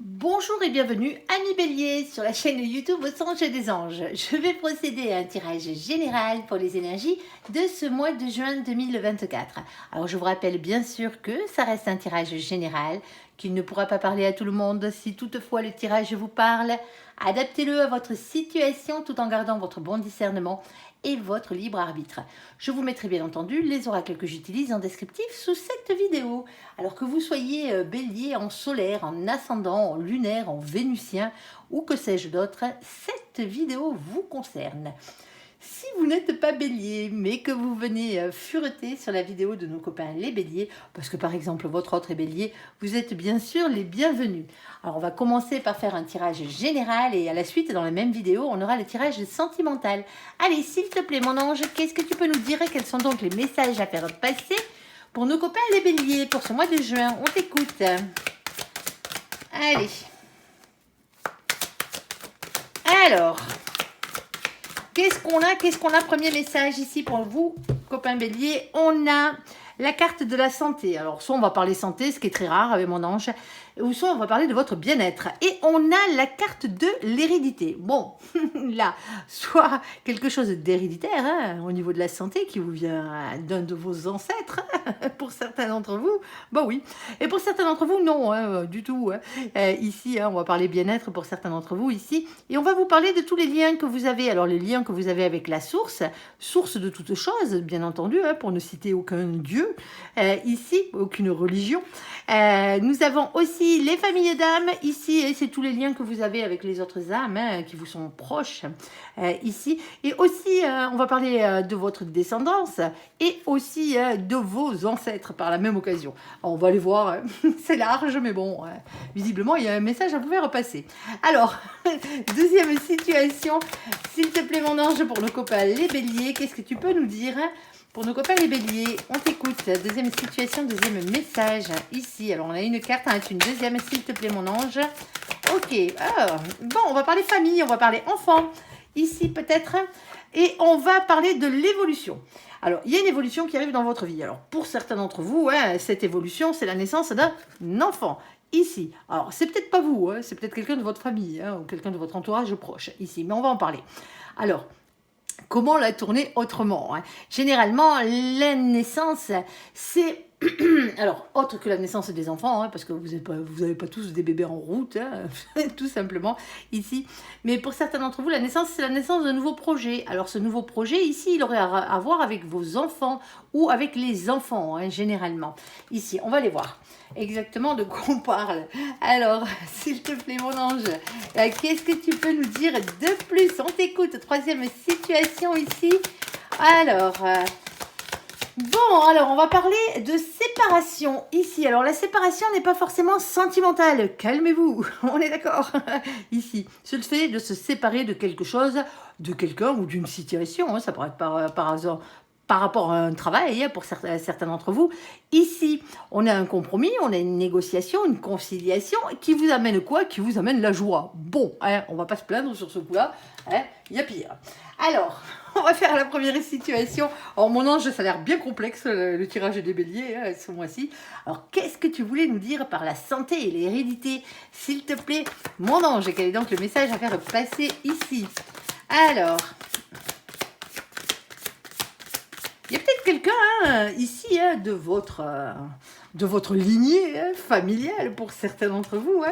Bonjour et bienvenue, amis béliers, sur la chaîne YouTube Au Songe des Anges. Je vais procéder à un tirage général pour les énergies de ce mois de juin 2024. Alors je vous rappelle bien sûr que ça reste un tirage général, qu'il ne pourra pas parler à tout le monde. Si toutefois le tirage vous parle, adaptez-le à votre situation tout en gardant votre bon discernement et votre libre arbitre. Je vous mettrai bien entendu les oracles que j'utilise en descriptif sous cette vidéo. Alors que vous soyez bélier en solaire, en ascendant, en lunaire, en vénusien ou que sais-je d'autre, cette vidéo vous concerne. Si vous n'êtes pas bélier, mais que vous venez fureter sur la vidéo de nos copains les béliers, parce que par exemple votre autre est bélier, vous êtes bien sûr les bienvenus. Alors on va commencer par faire un tirage général et à la suite dans la même vidéo on aura le tirage sentimental. Allez s'il te plaît mon ange, qu'est-ce que tu peux nous dire? Quels sont donc les messages à faire passer pour nos copains les béliers pour ce mois de juin? On t'écoute. Allez. Alors... Qu'est-ce qu'on a? Premier message ici pour vous, copains béliers. On a la carte de la santé. Alors, soit on va parler santé, ce qui est très rare avec mon ange, ou soit on va parler de votre bien-être. Et on a la carte de l'hérédité. Bon, là, soit quelque chose d'héréditaire hein, au niveau de la santé qui vous vient d'un de vos ancêtres, pour certains d'entre vous. Bah oui. Et pour certains d'entre vous, non, hein, du tout. Hein. Ici, hein, on va parler bien-être pour certains d'entre vous ici. Et on va vous parler de tous les liens que vous avez. Alors, les liens que vous avez avec la source de toutes choses, bien entendu, hein, pour ne citer aucun dieu. Ici, aucune religion. Nous avons aussi les familles d'âmes ici, et c'est tous les liens que vous avez avec les autres âmes hein, qui vous sont proches ici. Et aussi, on va parler de votre descendance et aussi de vos ancêtres par la même occasion. Alors, on va aller voir, hein. C'est large, mais bon, visiblement, il y a un message à vous faire repasser. Alors, deuxième situation, s'il te plaît mon ange, pour nos copains les béliers, qu'est-ce que tu peux nous dire pour nos copains les béliers? On t'écoute. Deuxième situation, deuxième message. Ici, alors on a une carte, hein, une deuxième, s'il te plaît mon ange. Ok, alors, bon, on va parler famille, on va parler enfant. Ici peut-être. Et on va parler de l'évolution. Alors, il y a une évolution qui arrive dans votre vie. Alors, pour certains d'entre vous, hein, cette évolution, c'est la naissance d'un enfant. Ici. Alors, c'est peut-être pas vous, hein, c'est peut-être quelqu'un de votre famille, hein, ou quelqu'un de votre entourage proche, ici. Mais on va en parler. Alors, comment la tourner autrement hein? Généralement, la naissance, c'est... Alors, autre que la naissance des enfants, hein, parce que vous n'avez pas tous des bébés en route, hein, tout simplement, ici. Mais pour certains d'entre vous, la naissance, c'est la naissance d'un nouveau projet. Alors, ce nouveau projet, ici, il aurait à voir avec vos enfants ou avec les enfants, hein, généralement. Ici, on va les voir exactement de quoi on parle. Alors, s'il te plaît, mon ange, qu'est-ce que tu peux nous dire de plus? On t'écoute. Troisième situation ici. Alors... Bon, alors on va parler de séparation ici. Alors la séparation n'est pas forcément sentimentale, calmez-vous, on est d'accord. Ici, c'est le fait de se séparer de quelque chose, de quelqu'un ou d'une situation, hein, ça pourrait être par hasard, par rapport à un travail pour certains d'entre vous. Ici, on a un compromis, on a une négociation, une conciliation qui vous amène quoi? Qui vous amène la joie. Bon, hein, on va pas se plaindre sur ce coup-là, hein, y a pire. Alors, on va faire la première situation. Alors, mon ange, ça a l'air bien complexe, le tirage des béliers, hein, ce mois-ci. Alors, qu'est-ce que tu voulais nous dire par la santé et l'hérédité? S'il te plaît, mon ange, quel est donc le message à faire passer ici? Alors... Il y a peut-être quelqu'un hein, ici hein, de votre lignée hein, familiale pour certains d'entre vous,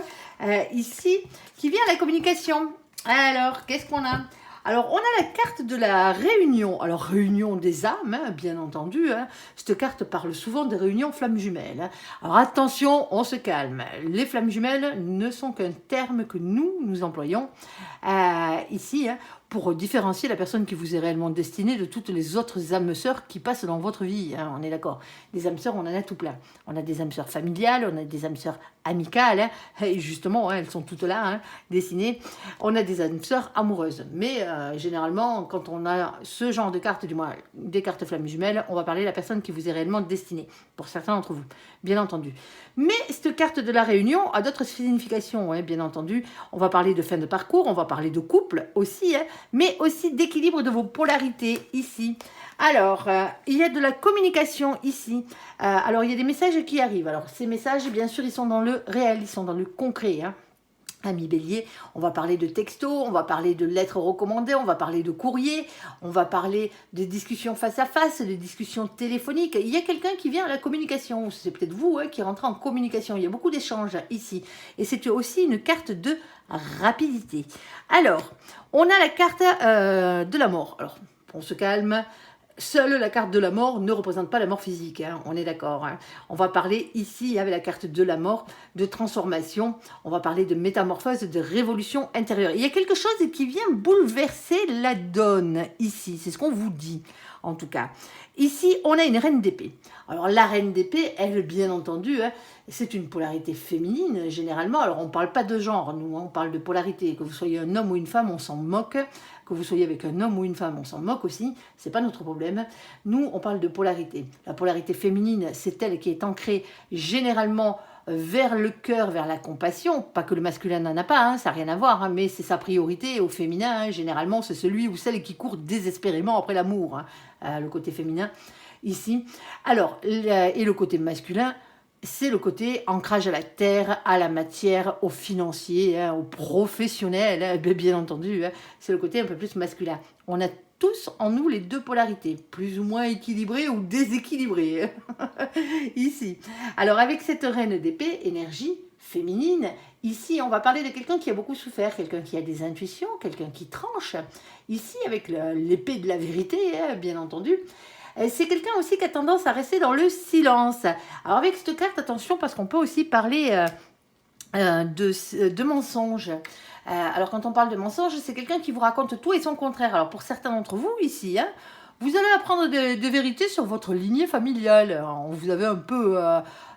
hein, ici, qui vient à la communication. Alors, qu'est-ce qu'on a? Alors, on a la carte de la réunion. Alors, réunion des âmes, hein, bien entendu. Hein. Cette carte parle souvent des réunions flammes jumelles. Hein. Alors, attention, on se calme. Les flammes jumelles ne sont qu'un terme que nous employons ici, hein, pour différencier la personne qui vous est réellement destinée de toutes les autres âmes sœurs qui passent dans votre vie. Hein, on est d'accord. Des âmes sœurs, on en a tout plein. On a des âmes sœurs familiales, on a des âmes sœurs amicales. Hein, et justement, hein, elles sont toutes là, hein, dessinées. On a des âmes sœurs amoureuses. Mais généralement, quand on a ce genre de cartes, du moins des cartes flammes jumelles, on va parler de la personne qui vous est réellement destinée. Pour certains d'entre vous, bien entendu. Mais cette carte de la réunion a d'autres significations, hein, bien entendu. On va parler de fin de parcours, on va parler de couple aussi, hein, mais aussi d'équilibre de vos polarités ici. Alors, il y a de la communication ici. Alors, il y a des messages qui arrivent. Alors, ces messages, bien sûr, ils sont dans le réel, ils sont dans le concret. Hein. Amis Bélier, on va parler de texto, on va parler de lettres recommandées, on va parler de courrier, on va parler de discussions face à face, de discussions téléphoniques. Il y a quelqu'un qui vient à la communication, c'est peut-être vous qui rentrez en communication. Il y a beaucoup d'échanges ici. Et c'est aussi une carte de rapidité. Alors, on a la carte de la mort. Alors, on se calme. Seule la carte de la mort ne représente pas la mort physique, hein, on est d'accord. Hein. On va parler ici, avec la carte de la mort, de transformation. On va parler de métamorphose, de révolution intérieure. Il y a quelque chose qui vient bouleverser la donne ici. C'est ce qu'on vous dit, en tout cas. Ici, on a une reine d'épée. Alors, la reine d'épée, elle, bien entendu, hein, c'est une polarité féminine, généralement. Alors, on ne parle pas de genre, nous, hein, on parle de polarité. Que vous soyez un homme ou une femme, on s'en moque. Que vous soyez avec un homme ou une femme, on s'en moque aussi. C'est pas notre problème. Nous, on parle de polarité. La polarité féminine, c'est elle qui est ancrée généralement vers le cœur, vers la compassion. Pas que le masculin n'en a pas, hein, ça n'a rien à voir, hein, mais c'est sa priorité. Au féminin, hein, généralement, c'est celui ou celle qui court désespérément après l'amour, hein, le côté féminin ici. Alors, et le côté masculin, c'est le côté ancrage à la terre, à la matière, au financier, hein, au professionnel, hein, bien entendu. Hein, c'est le côté un peu plus masculin. On a tous en nous les deux polarités, plus ou moins équilibrées ou déséquilibrées, ici. Alors, avec cette reine d'épée, énergie féminine, ici, on va parler de quelqu'un qui a beaucoup souffert, quelqu'un qui a des intuitions, quelqu'un qui tranche. Ici, avec l'épée de la vérité, hein, bien entendu. C'est quelqu'un aussi qui a tendance à rester dans le silence. Alors avec cette carte, attention, parce qu'on peut aussi parler de mensonges. Alors quand on parle de mensonges, c'est quelqu'un qui vous raconte tout et son contraire. Alors pour certains d'entre vous ici, hein, vous allez apprendre des vérités sur votre lignée familiale. On vous avait un peu,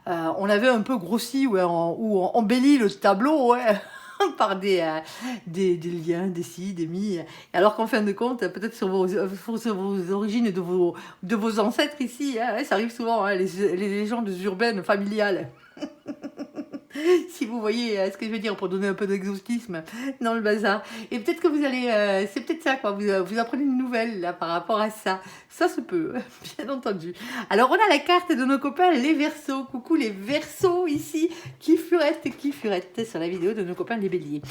on avait un peu grossi ou embelli le tableau. Ouais. Par des liens, des si, des mi. Alors qu'en fin de compte, peut-être sur vos origines de vos ancêtres ici, hein, ça arrive souvent, hein, les légendes urbaines familiales. Si vous voyez ce que je veux dire, pour donner un peu d'exotisme dans le bazar. Et peut-être que vous allez, c'est peut-être ça, quoi, vous apprenez une nouvelle là par rapport à ça. Ça se peut, bien entendu. Alors on a la carte de nos copains les Verseaux. Coucou les Verseaux ici, qui furettent sur la vidéo de nos copains les Béliers.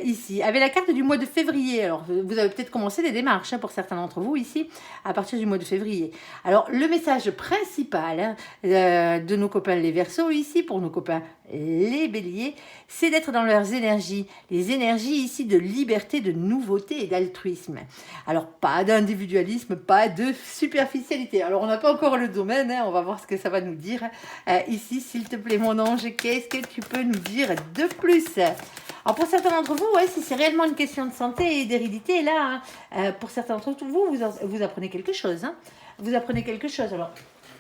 Ici, avec la carte du mois de février. Alors vous avez peut-être commencé des démarches, hein, pour certains d'entre vous ici, à partir du mois de février. Alors le message principal, hein, de nos copains les Verseaux ici, pour nos copains les Béliers, c'est d'être dans leurs énergies, les énergies ici de liberté, de nouveauté et d'altruisme. Alors pas d'individualisme, pas de superficialité. Alors on n'a pas encore le domaine, hein, on va voir ce que ça va nous dire. Ici, s'il te plaît mon ange, qu'est-ce que tu peux nous dire de plus? Alors pour certains d'entre vous, ouais, si c'est réellement une question de santé et d'hérédité, là, hein, pour certains d'entre vous, vous apprenez quelque chose. Hein. Vous apprenez quelque chose. Alors,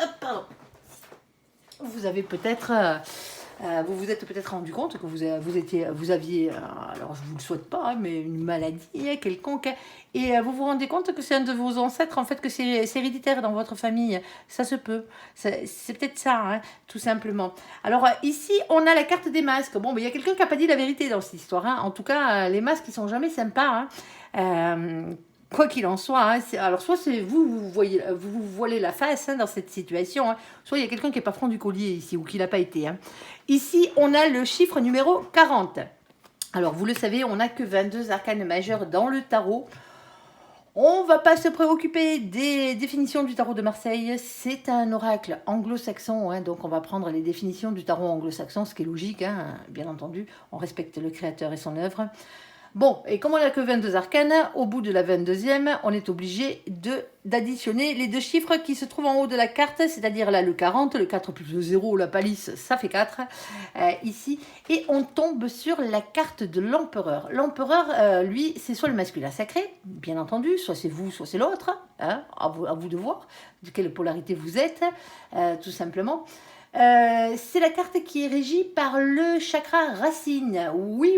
hop, pardon. Vous avez peut-être... vous vous êtes peut-être rendu compte que vous aviez, alors je ne vous le souhaite pas, hein, mais une maladie quelconque, et vous vous rendez compte que c'est un de vos ancêtres, en fait, que c'est héréditaire dans votre famille. Ça se peut. C'est peut-être ça, hein, tout simplement. Alors ici, on a la carte des masques. Bon, mais il y a quelqu'un qui n'a pas dit la vérité dans cette histoire. Hein. En tout cas, les masques, ils sont jamais sympas. Hein. Quoi qu'il en soit, hein, alors soit c'est vous voilez la face, hein, dans cette situation, hein, soit il y a quelqu'un qui n'est pas franc du collier ici, ou qui l'a pas été. Hein. Ici, on a le chiffre numéro 40. Alors, vous le savez, on n'a que 22 arcanes majeures dans le tarot. On ne va pas se préoccuper des définitions du tarot de Marseille. C'est un oracle anglo-saxon, hein, donc on va prendre les définitions du tarot anglo-saxon, ce qui est logique, hein, bien entendu. On respecte le créateur et son œuvre. Bon, et comme on n'a que 22 arcanes, au bout de la 22e, on est obligé d'additionner les deux chiffres qui se trouvent en haut de la carte, c'est-à-dire là le 40, le 4 plus le 0, la palisse, ça fait 4, ici. Et on tombe sur la carte de l'empereur. L'empereur, lui, c'est soit le masculin sacré, bien entendu, soit c'est vous, soit c'est l'autre, hein, à vous de voir de quelle polarité vous êtes, tout simplement. C'est la carte qui est régie par le chakra racine. Oui,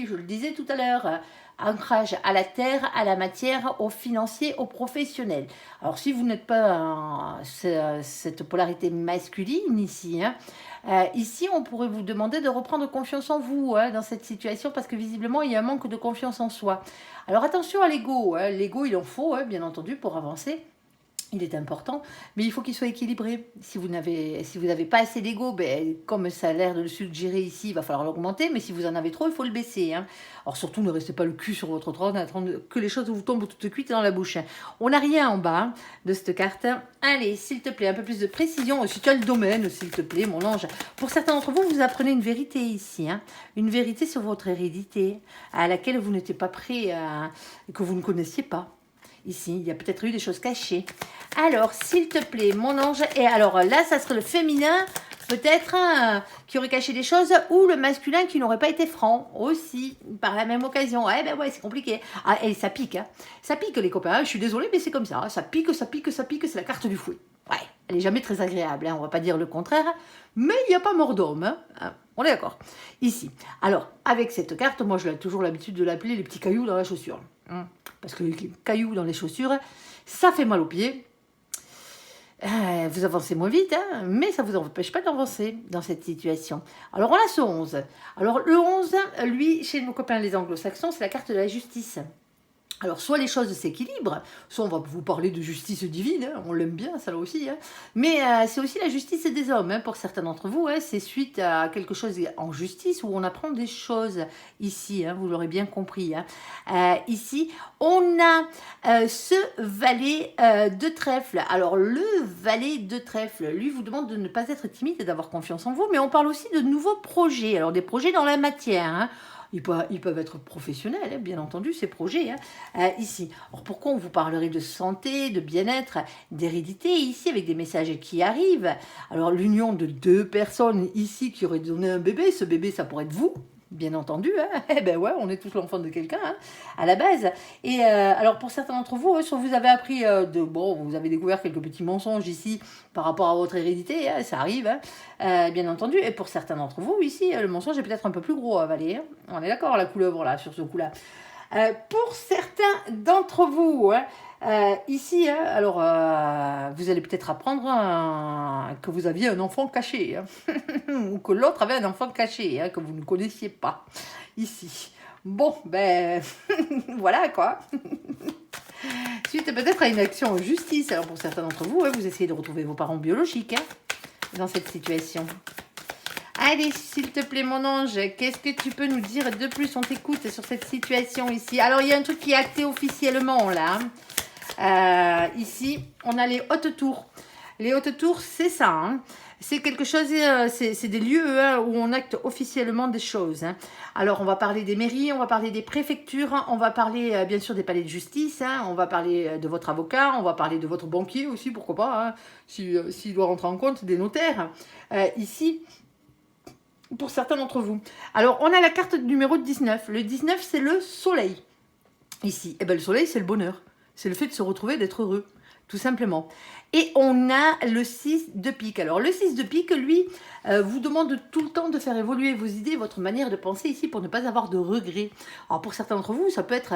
je le disais tout à l'heure. Ancrage à la terre, à la matière, au financier, au professionnel. Alors si vous n'êtes pas cette polarité masculine ici, hein, ici on pourrait vous demander de reprendre confiance en vous, hein, dans cette situation, parce que visiblement il y a un manque de confiance en soi. Alors attention à l'ego, hein. L'ego il en faut, hein, bien entendu, pour avancer. il est important, mais il faut qu'il soit équilibré. Si vous n'avez pas assez d'ego, ben, comme ça a l'air de le suggérer ici, il va falloir l'augmenter, mais si vous en avez trop, il faut le baisser. Hein. Alors surtout, ne restez pas le cul sur votre trône, attendre que les choses vous tombent toutes cuites dans la bouche. On n'a rien en bas hein, de cette carte. Allez, s'il te plaît, un peu plus de précision. Si tu as le domaine, s'il te plaît, mon ange. Pour certains d'entre vous, vous apprenez une vérité ici. Hein. Une vérité sur votre hérédité, à laquelle vous n'étiez pas prêt, que vous ne connaissiez pas. Ici, il y a peut-être eu des choses cachées. Alors, s'il te plaît, mon ange. Et alors là, ça serait le féminin, peut-être, qui aurait caché des choses, ou le masculin qui n'aurait pas été franc, aussi, par la même occasion. Ouais, ben ouais, c'est compliqué. Ah, et ça pique, hein. Ça pique, les copains. Je suis désolée, mais c'est comme ça. Ça pique, ça pique, ça pique. C'est la carte du fouet. Ouais, elle n'est jamais très agréable, hein, on ne va pas dire le contraire. Mais il n'y a pas mort d'homme, hein. On est d'accord. Ici. Alors, avec cette carte, moi, j'ai toujours l'habitude de l'appeler les petits cailloux dans la chaussure. Parce que les cailloux dans les chaussures, ça fait mal aux pieds. Vous avancez moins vite, hein, mais ça ne vous empêche pas d'avancer dans cette situation. Alors, on a ce 11. Alors, le 11, lui, chez nos copains les anglo-saxons, c'est la carte de la justice. Alors, soit les choses s'équilibrent, soit on va vous parler de justice divine, hein, on l'aime bien, ça là aussi. Hein. Mais c'est aussi la justice des hommes, hein, pour certains d'entre vous. Hein, c'est suite à quelque chose en justice où on apprend des choses ici, hein, vous l'aurez bien compris. Hein. Ici, on a ce valet de trèfle. Alors, le valet de trèfle, lui, vous demande de ne pas être timide et d'avoir confiance en vous, mais on parle aussi de nouveaux projets. Alors, des projets dans la matière, hein. Ils peuvent être professionnels, hein, bien entendu, ces projets, hein, ici. Alors, pourquoi on vous parlerait de santé, de bien-être, d'hérédité, ici, avec des messages qui arrivent? Alors, l'union de deux personnes, ici, qui auraient donné un bébé, ce bébé, ça pourrait être vous, bien entendu. Hein. Eh ben ouais, on est tous l'enfant de quelqu'un, hein, à la base. Et alors, pour certains d'entre vous, soit vous avez appris, vous avez découvert quelques petits mensonges ici, par rapport à votre hérédité, hein, ça arrive, hein, bien entendu. Et pour certains d'entre vous, ici, le mensonge est peut-être un peu plus gros à avaler. Hein. On est d'accord, la couleuvre, là, sur ce coup-là. Pour certains d'entre vous, hein, ici, hein, alors, vous allez peut-être apprendre que vous aviez un enfant caché, hein, ou que l'autre avait un enfant caché, hein, que vous ne connaissiez pas, ici. Bon, ben, voilà, quoi. Suite peut-être à une action en justice. Alors, pour certains d'entre vous, hein, vous essayez de retrouver vos parents biologiques, hein, dans cette situation. Allez, s'il te plaît, mon ange, qu'est-ce que tu peux nous dire de plus? On t'écoute sur cette situation ici. Alors, il y a un truc qui est acté officiellement, là. Ici, on a les hautes tours. Les hautes tours, c'est ça. Hein. C'est quelque chose, c'est des lieux hein, où on acte officiellement des choses. Hein. Alors, on va parler des mairies, on va parler des préfectures, hein, on va parler, bien sûr, des palais de justice, hein, on va parler de votre avocat, on va parler de votre banquier aussi, pourquoi pas, hein, s'il doit rentrer en compte, des notaires. Ici, pour certains d'entre vous. Alors, on a la carte numéro 19. Le 19, c'est le soleil. Ici, eh ben, le soleil, c'est le bonheur. C'est le fait de se retrouver, d'être heureux, tout simplement. Et on a le 6 de pique. Alors, le 6 de pique, lui, vous demande tout le temps de faire évoluer vos idées, votre manière de penser ici pour ne pas avoir de regrets. Alors, pour certains d'entre vous, ça peut être,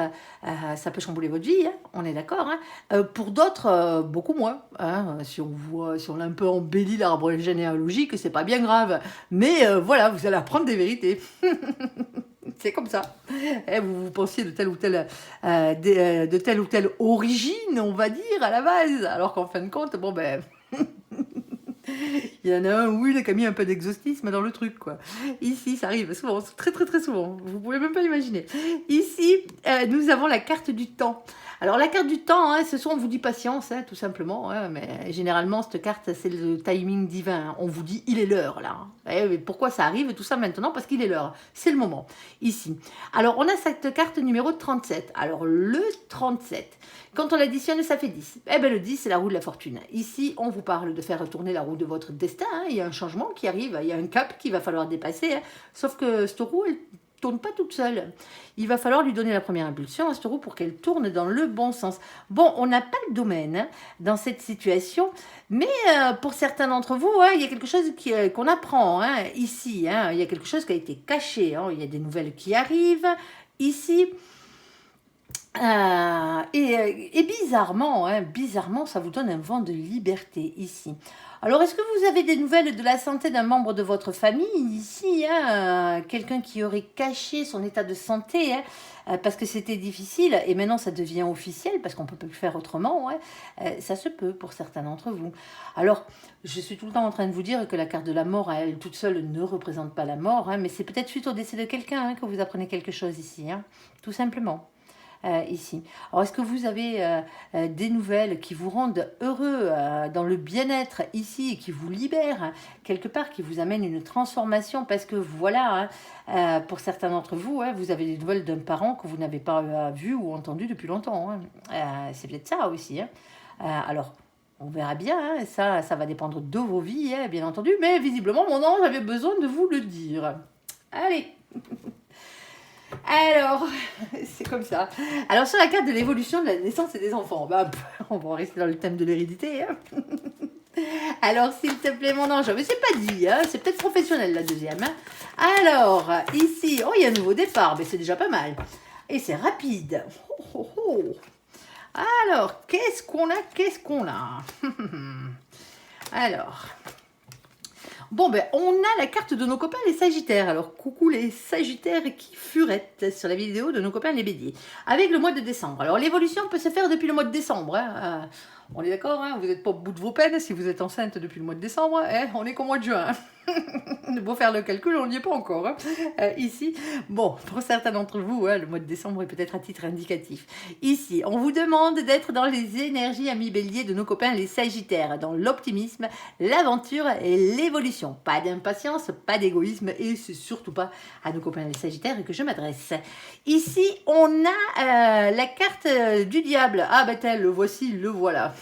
ça peut chambouler votre vie, hein, on est d'accord. Hein. Pour d'autres, beaucoup moins. Hein. Si on a un peu embelli l'arbre généalogique, c'est pas bien grave. Mais voilà, vous allez apprendre des vérités. C'est comme ça. Vous pensiez de telle ou telle origine, on va dire, à la base. Alors qu'en fin de compte, bon ben... il y en a un ou une qui a mis un peu d'exotisme dans le truc, quoi. Ici, ça arrive souvent, très très très souvent. Vous pouvez même pas imaginer. Ici, nous avons la carte du temps. Alors, la carte du temps, hein, ce sont, on vous dit patience, hein, tout simplement. Hein, mais généralement, cette carte, c'est le timing divin. On vous dit, il est l'heure, là. Et pourquoi ça arrive, tout ça maintenant? Parce qu'il est l'heure. C'est le moment. Ici. Alors, on a cette carte numéro 37. Alors, le 37, quand on l'additionne, ça fait 10. Eh bien, le 10, c'est la roue de la fortune. Ici, on vous parle de faire tourner la roue de votre destin. Hein. Il y a un changement qui arrive. Il y a un cap qu'il va falloir dépasser. Hein. Sauf que cette roue, elle tourne pas toute seule. Il va falloir lui donner la première impulsion à cette roue pour qu'elle tourne dans le bon sens. Bon, on n'a pas le domaine hein, dans cette situation, mais pour certains d'entre vous, hein, il y a quelque chose qu'on apprend hein, ici. Hein, il y a quelque chose qui a été caché. Hein, il y a des nouvelles qui arrivent ici. Et bizarrement, hein, bizarrement, ça vous donne un vent de liberté ici. Alors, est-ce que vous avez des nouvelles de la santé d'un membre de votre famille ici, hein, quelqu'un qui aurait caché son état de santé, hein, parce que c'était difficile et maintenant ça devient officiel parce qu'on ne peut plus faire autrement, hein, ça se peut pour certains d'entre vous. Alors, je suis tout le temps en train de vous dire que la carte de la mort à elle toute seule ne représente pas la mort, hein, mais c'est peut-être suite au décès de quelqu'un, hein, que vous apprenez quelque chose ici, hein, tout simplement. Ici. Alors, est-ce que vous avez des nouvelles qui vous rendent heureux dans le bien-être ici et qui vous libèrent, hein, quelque part, qui vous amènent une transformation? Parce que voilà, hein, pour certains d'entre vous, hein, vous avez des nouvelles d'un parent que vous n'avez pas vu ou entendu depuis longtemps, hein. C'est peut-être ça aussi, hein. Alors, on verra bien, hein, ça va dépendre de vos vies, hein, bien entendu, mais visiblement, mon ange avait besoin de vous le dire. Allez. Alors, c'est comme ça. Alors, sur la carte de l'évolution de la naissance et des enfants, bah, on va rester dans le thème de l'hérédité, hein. Alors, s'il te plaît, mon ange, mais c'est pas dit, hein, c'est peut-être professionnel la deuxième, hein. Alors, ici, oh, il y a un nouveau départ, mais c'est déjà pas mal. Et c'est rapide. Oh, oh, oh. Alors, qu'est-ce qu'on a Alors... Bon, ben, on a la carte de nos copains les Sagittaires. Alors, coucou les Sagittaires qui furettent sur la vidéo de nos copains les Béliers. Avec le mois de décembre. Alors, l'évolution peut se faire depuis le mois de décembre, hein. On est d'accord, hein, vous n'êtes pas au bout de vos peines si vous êtes enceinte depuis le mois de décembre, hein, on est qu'au mois de juin. Pour faire le calcul, on n'y est pas encore, hein. Ici, bon, pour certains d'entre vous, hein, le mois de décembre est peut-être à titre indicatif. Ici, on vous demande d'être dans les énergies amis béliers de nos copains les Sagittaires, dans l'optimisme, l'aventure et l'évolution. Pas d'impatience, pas d'égoïsme et c'est surtout pas à nos copains les Sagittaires que je m'adresse. Ici, on a la carte du diable. Ah ben tel, le voici, le voilà.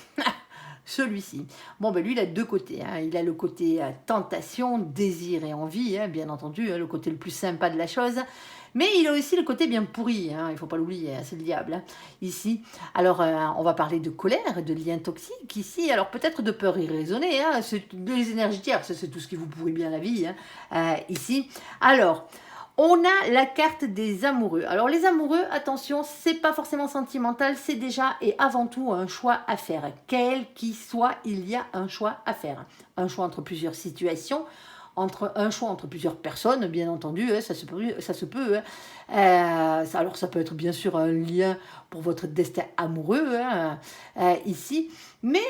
Celui-ci. Bon, ben lui, il a deux côtés, hein. Il a le côté tentation, désir et envie, hein, bien entendu, hein, le côté le plus sympa de la chose. Mais il a aussi le côté bien pourri, hein, il ne faut pas l'oublier, hein, c'est le diable, hein, ici. Alors, on va parler de colère, de liens toxiques ici. Alors, peut-être de peur irraisonnée, hein, les énergies tierces, c'est tout ce qui vous pourrit bien la vie, hein, ici. Alors... on a la carte des amoureux. Alors les amoureux, attention, c'est pas forcément sentimental, c'est déjà et avant tout un choix à faire. Quel qu'il soit, il y a un choix à faire. Un choix entre plusieurs situations, un choix entre plusieurs personnes, bien entendu, hein, ça se peut. Hein. Alors ça peut être bien sûr un lien pour votre destin amoureux, hein, ici, mais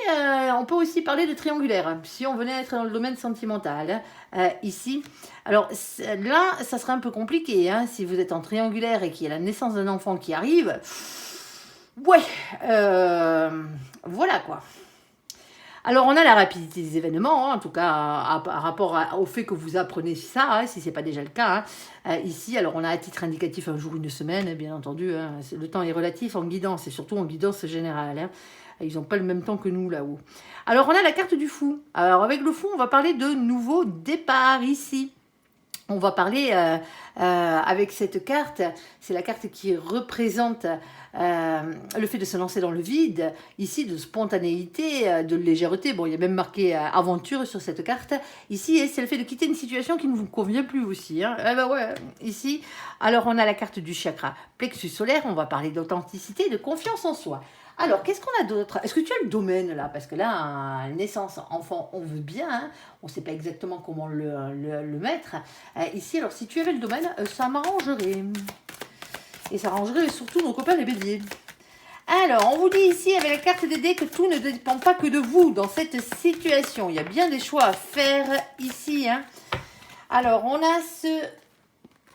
on peut aussi parler de triangulaire, hein, si on venait être dans le domaine sentimental, hein, ici. Alors là, ça serait un peu compliqué, hein, si vous êtes en triangulaire et qu'il y a la naissance d'un enfant qui arrive. Ouais, voilà quoi. Alors, on a la rapidité des événements, hein, en tout cas, par rapport au fait que vous apprenez ça, hein, si ce n'est pas déjà le cas. Hein. Ici, alors, on a à titre indicatif un jour, une semaine, bien entendu. Hein, le temps est relatif en guidance, et surtout en guidance générale. Hein. Ils n'ont pas le même temps que nous, là-haut. Alors, on a la carte du fou. Alors, avec le fou, on va parler de nouveau départ, ici. On va parler avec cette carte, c'est la carte qui représente le fait de se lancer dans le vide, ici de spontanéité, de légèreté. Bon, il y a même marqué aventure sur cette carte. Ici, c'est le fait de quitter une situation qui ne vous convient plus aussi. Hein. Eh ben ouais, ici, alors on a la carte du chakra plexus solaire, on va parler d'authenticité, de confiance en soi. Alors, qu'est-ce qu'on a d'autre? Est-ce que tu as le domaine là? Parce que là, naissance, enfant, on veut bien. Hein. On ne sait pas exactement comment le mettre. Ici, alors, si tu avais le domaine, ça m'arrangerait. Et ça arrangerait surtout nos copains les béliers. Alors, on vous dit ici, avec la carte des dés, que tout ne dépend pas que de vous dans cette situation. Il y a bien des choix à faire ici. Hein. Alors, on a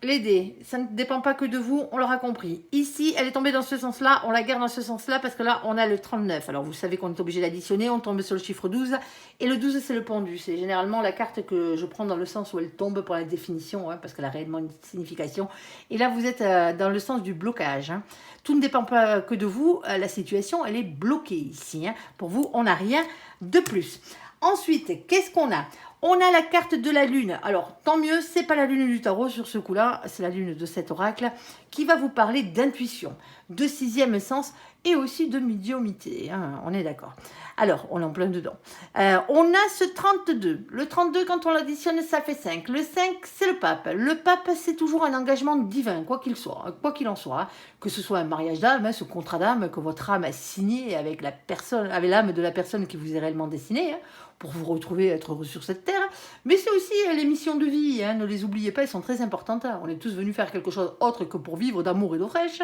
les dés, ça ne dépend pas que de vous, on l'aura compris. Ici, elle est tombée dans ce sens-là, on la garde dans ce sens-là parce que là, on a le 39. Alors, vous savez qu'on est obligé d'additionner, on tombe sur le chiffre 12. Et le 12, c'est le pendu. C'est généralement la carte que je prends dans le sens où elle tombe pour la définition, hein, parce qu'elle a réellement une signification. Et là, vous êtes dans le sens du blocage. Hein. Tout ne dépend pas que de vous. La situation, elle est bloquée ici. Hein. Pour vous, on n'a rien de plus. Ensuite, qu'est-ce qu'on a? On a la carte de la lune. Alors, tant mieux, c'est pas la lune du tarot sur ce coup-là, c'est la lune de cet oracle qui va vous parler d'intuition, de sixième sens et aussi de médiumnité. Hein, on est d'accord. Alors, on est en plein dedans. On a ce 32. Le 32, quand on l'additionne, ça fait 5. Le 5, c'est le pape. Le pape, c'est toujours un engagement divin, quoi qu'il soit, quoi qu'il en soit. Que ce soit un mariage d'âme, hein, ce contrat d'âme que votre âme a signé avec la personne, avec l'âme de la personne qui vous est réellement destinée, hein, pour vous retrouver, être heureux sur cette terre. Mais c'est aussi les missions de vie, hein, ne les oubliez pas, elles sont très importantes. Hein. On est tous venus faire quelque chose autre que pour vivre d'amour et d'eau fraîche,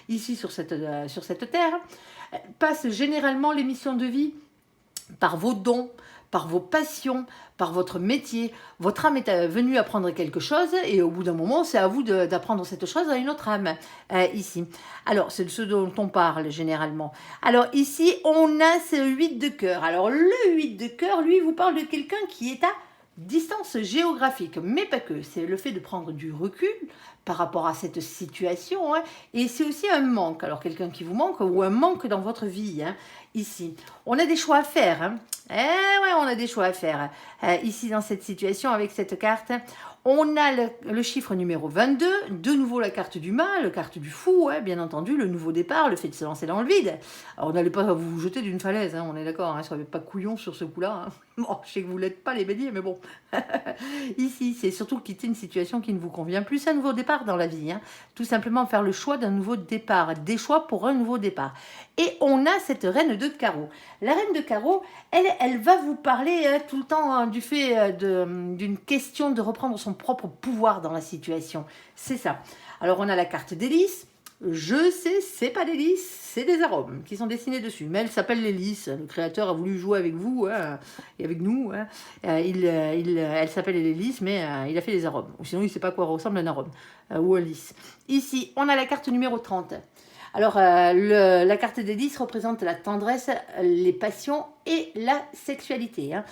ici sur cette terre. Passent généralement les missions de vie par vos dons, par vos passions, par votre métier. Votre âme est venue apprendre quelque chose et au bout d'un moment, c'est à vous d'apprendre cette chose à une autre âme, ici. Alors, c'est de ce dont on parle généralement. Alors, ici, on a ce 8 de cœur. Alors, le 8 de cœur, lui, vous parle de quelqu'un qui est à distance géographique, mais pas que. C'est le fait de prendre du recul par rapport à cette situation, hein, et c'est aussi un manque. Alors, quelqu'un qui vous manque ou un manque dans votre vie, hein, ici. On a des choix à faire, hein. Eh ouais, on a des choix à faire. Ici, dans cette situation, avec cette carte, on a le chiffre numéro 22, de nouveau la carte du mal, la carte du fou, hein, bien entendu, le nouveau départ, le fait de se lancer dans le vide. Alors, n'allez pas vous jeter d'une falaise, hein, on est d'accord, hein, soyez pas couillon sur ce coup-là. Hein. Bon, je sais que vous l'êtes pas, les béliers, mais bon. Ici, c'est surtout quitter une situation qui ne vous convient plus, c'est un nouveau départ dans la vie. Hein. Tout simplement faire le choix d'un nouveau départ, des choix pour un nouveau départ. Et on a cette reine de carreau. La reine de carreau, elle va vous parler tout le temps du fait d'une question de reprendre son propre pouvoir dans la situation. C'est ça. Alors, on a la carte d'hélice. Je sais, c'est pas des lys, c'est des arômes qui sont dessinés dessus. Mais elle s'appelle les lys. Le créateur a voulu jouer avec vous hein, et avec nous. Hein. Elle s'appelle les lys, mais il a fait les arômes. Sinon, il ne sait pas à quoi ressemble un arôme ou un lys. Ici, on a la carte numéro 30. Alors, la carte des lys représente la tendresse, les passions et la sexualité. Hein.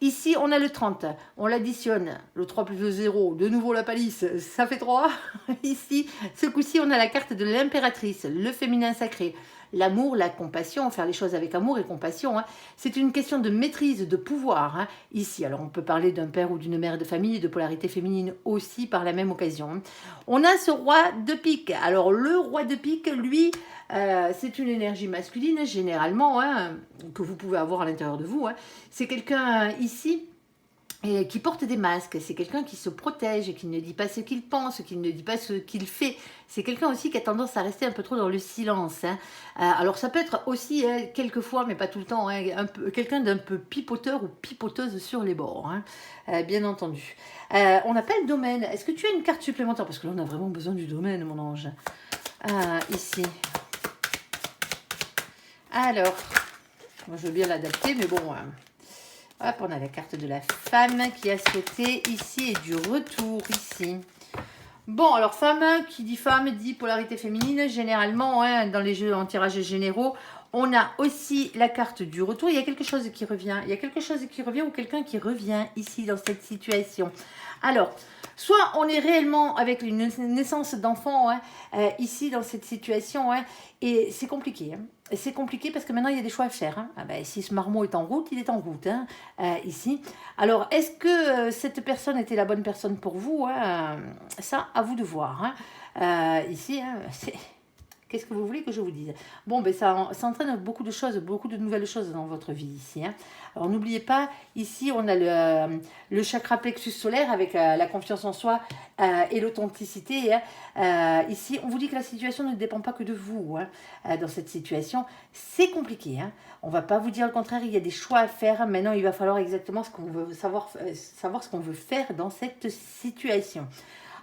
Ici, on a le 30. On l'additionne. Le 3 plus le 0. De nouveau la palisse. Ça fait 3. Ici, ce coup-ci, on a la carte de l'impératrice. Le féminin sacré. L'amour, la compassion. Faire les choses avec amour et compassion. Hein. C'est une question de maîtrise, de pouvoir. Hein. Ici, alors on peut parler d'un père ou d'une mère de famille, de polarité féminine aussi par la même occasion. Hein. On a ce roi de pique. Alors, le roi de pique, lui... c'est une énergie masculine généralement hein, que vous pouvez avoir à l'intérieur de vous. Hein. C'est quelqu'un ici qui porte des masques. C'est quelqu'un qui se protège, qui ne dit pas ce qu'il pense, qui ne dit pas ce qu'il fait. C'est quelqu'un aussi qui a tendance à rester un peu trop dans le silence. Hein. Alors ça peut être aussi quelquefois, mais pas tout le temps, hein, quelqu'un d'un peu pipoteur ou pipoteuse sur les bords. Hein. Bien entendu. On appelle domaine. Est-ce que tu as une carte supplémentaire? Parce que là on a vraiment besoin du domaine, mon ange. Ici. Alors, moi je veux bien l'adapter, mais bon, hop, on a la carte de la femme qui a sauté ici et du retour ici. Bon, alors femme, qui dit femme, dit polarité féminine, généralement, hein, dans les jeux en tirage généraux, on a aussi la carte du retour. Il y a quelque chose qui revient. Il y a quelque chose qui revient ou quelqu'un qui revient ici dans cette situation. Alors, soit on est réellement avec une naissance d'enfant hein, ici dans cette situation hein, et c'est compliqué. Hein. C'est compliqué parce que maintenant il y a des choix à faire. Hein. Ah ben, si ce marmot est en route, il est en route hein, ici. Alors, est-ce que cette personne était la bonne personne pour vous hein. Ça, à vous de voir. Hein. Ici, hein, c'est... Qu'est-ce que vous voulez que je vous dise? Bon, ben ça entraîne beaucoup de choses, beaucoup de nouvelles choses dans votre vie ici. Hein. Alors, n'oubliez pas, ici, on a le chakra plexus solaire avec la confiance en soi et l'authenticité. Hein. Ici, on vous dit que la situation ne dépend pas que de vous. Hein. Dans cette situation, c'est compliqué. Hein. On ne va pas vous dire le contraire, il y a des choix à faire. Maintenant, il va falloir exactement ce qu'on veut savoir ce qu'on veut faire dans cette situation.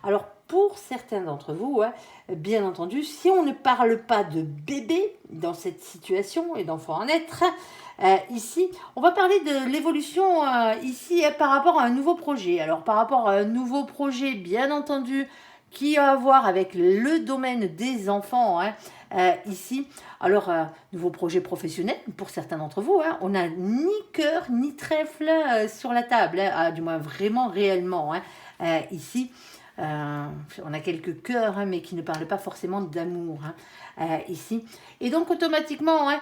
Alors, pour certains d'entre vous, hein, bien entendu, si on ne parle pas de bébé dans cette situation et d'enfant à naître, ici, on va parler de l'évolution ici par rapport à un nouveau projet. Alors, par rapport à un nouveau projet, bien entendu, qui a à voir avec le domaine des enfants, hein, ici. Alors, nouveau projet professionnel, pour certains d'entre vous, hein, on n'a ni cœur ni trèfle sur la table, hein, du moins vraiment réellement, hein, ici. On a quelques cœurs, hein, mais qui ne parlent pas forcément d'amour, hein, ici. Et donc, automatiquement, hein,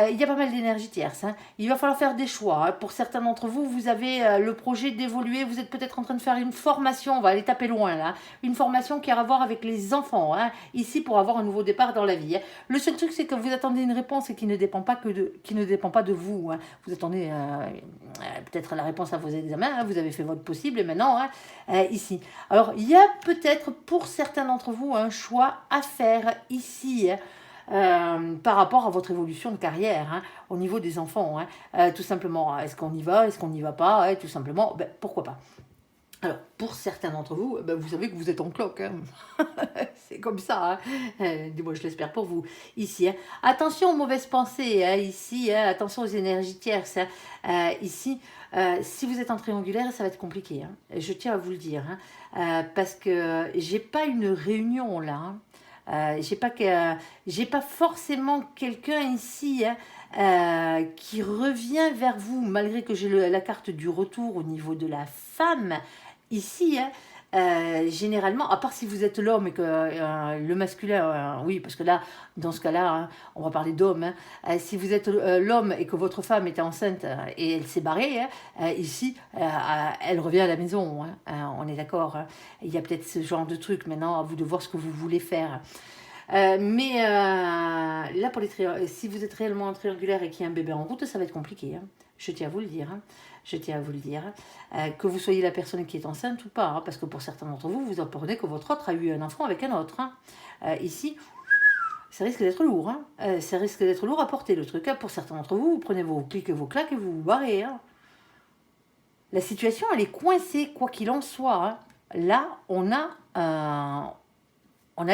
il y a pas mal d'énergie tierce. Hein. Il va falloir faire des choix. Hein. Pour certains d'entre vous, vous avez le projet d'évoluer. Vous êtes peut-être en train de faire une formation. On va aller taper loin, là. Une formation qui a à voir avec les enfants, hein, ici, pour avoir un nouveau départ dans la vie. Hein. Le seul truc, c'est que vous attendez une réponse et qui ne dépend pas de vous. Hein. Vous attendez peut-être la réponse à vos examens. Hein. Vous avez fait votre possible et maintenant, hein, ici. Alors, il y a peut-être pour certains d'entre vous un choix à faire ici, hein, par rapport à votre évolution de carrière, hein, au niveau des enfants. Hein. Tout simplement, est-ce qu'on y va, est-ce qu'on n'y va pas, hein, tout simplement, pourquoi pas. Alors, pour certains d'entre vous, vous savez que vous êtes en cloque. Hein. C'est comme ça. Hein. Du moins, je l'espère pour vous. Ici, hein. Attention aux mauvaises pensées. Hein, ici, hein. Attention aux énergies tierces. Hein. Ici, si vous êtes en triangulaire, ça va être compliqué. Hein. Je tiens à vous le dire. Hein. Parce que j'ai pas une réunion là. Hein. J'ai pas forcément quelqu'un ici, hein, qui revient vers vous, malgré que j'ai la carte du retour au niveau de la femme. Ici, hein, généralement, à part si vous êtes l'homme et que le masculin, oui, parce que là, dans ce cas-là, hein, on va parler d'homme. Hein, si vous êtes l'homme et que votre femme était enceinte et elle s'est barrée, hein, ici, elle revient à la maison. Hein, on est d'accord. Hein. Il y a peut-être ce genre de truc maintenant, à vous de voir ce que vous voulez faire. Mais là, pour si vous êtes réellement en triangulaire et qu'il y a un bébé en route, ça va être compliqué. Hein. Je tiens à vous le dire. Hein. Je tiens à vous le dire. Que vous soyez la personne qui est enceinte ou pas. Hein, parce que pour certains d'entre vous, vous apprenez que votre autre a eu un enfant avec un autre. Hein. Ici, ça risque d'être lourd. Hein. Ça risque d'être lourd à porter le truc. Hein. Pour certains d'entre vous, vous prenez vos clics et vos claques et vous vous barrez. Hein. La situation, elle est coincée, quoi qu'il en soit. Hein. Là, on a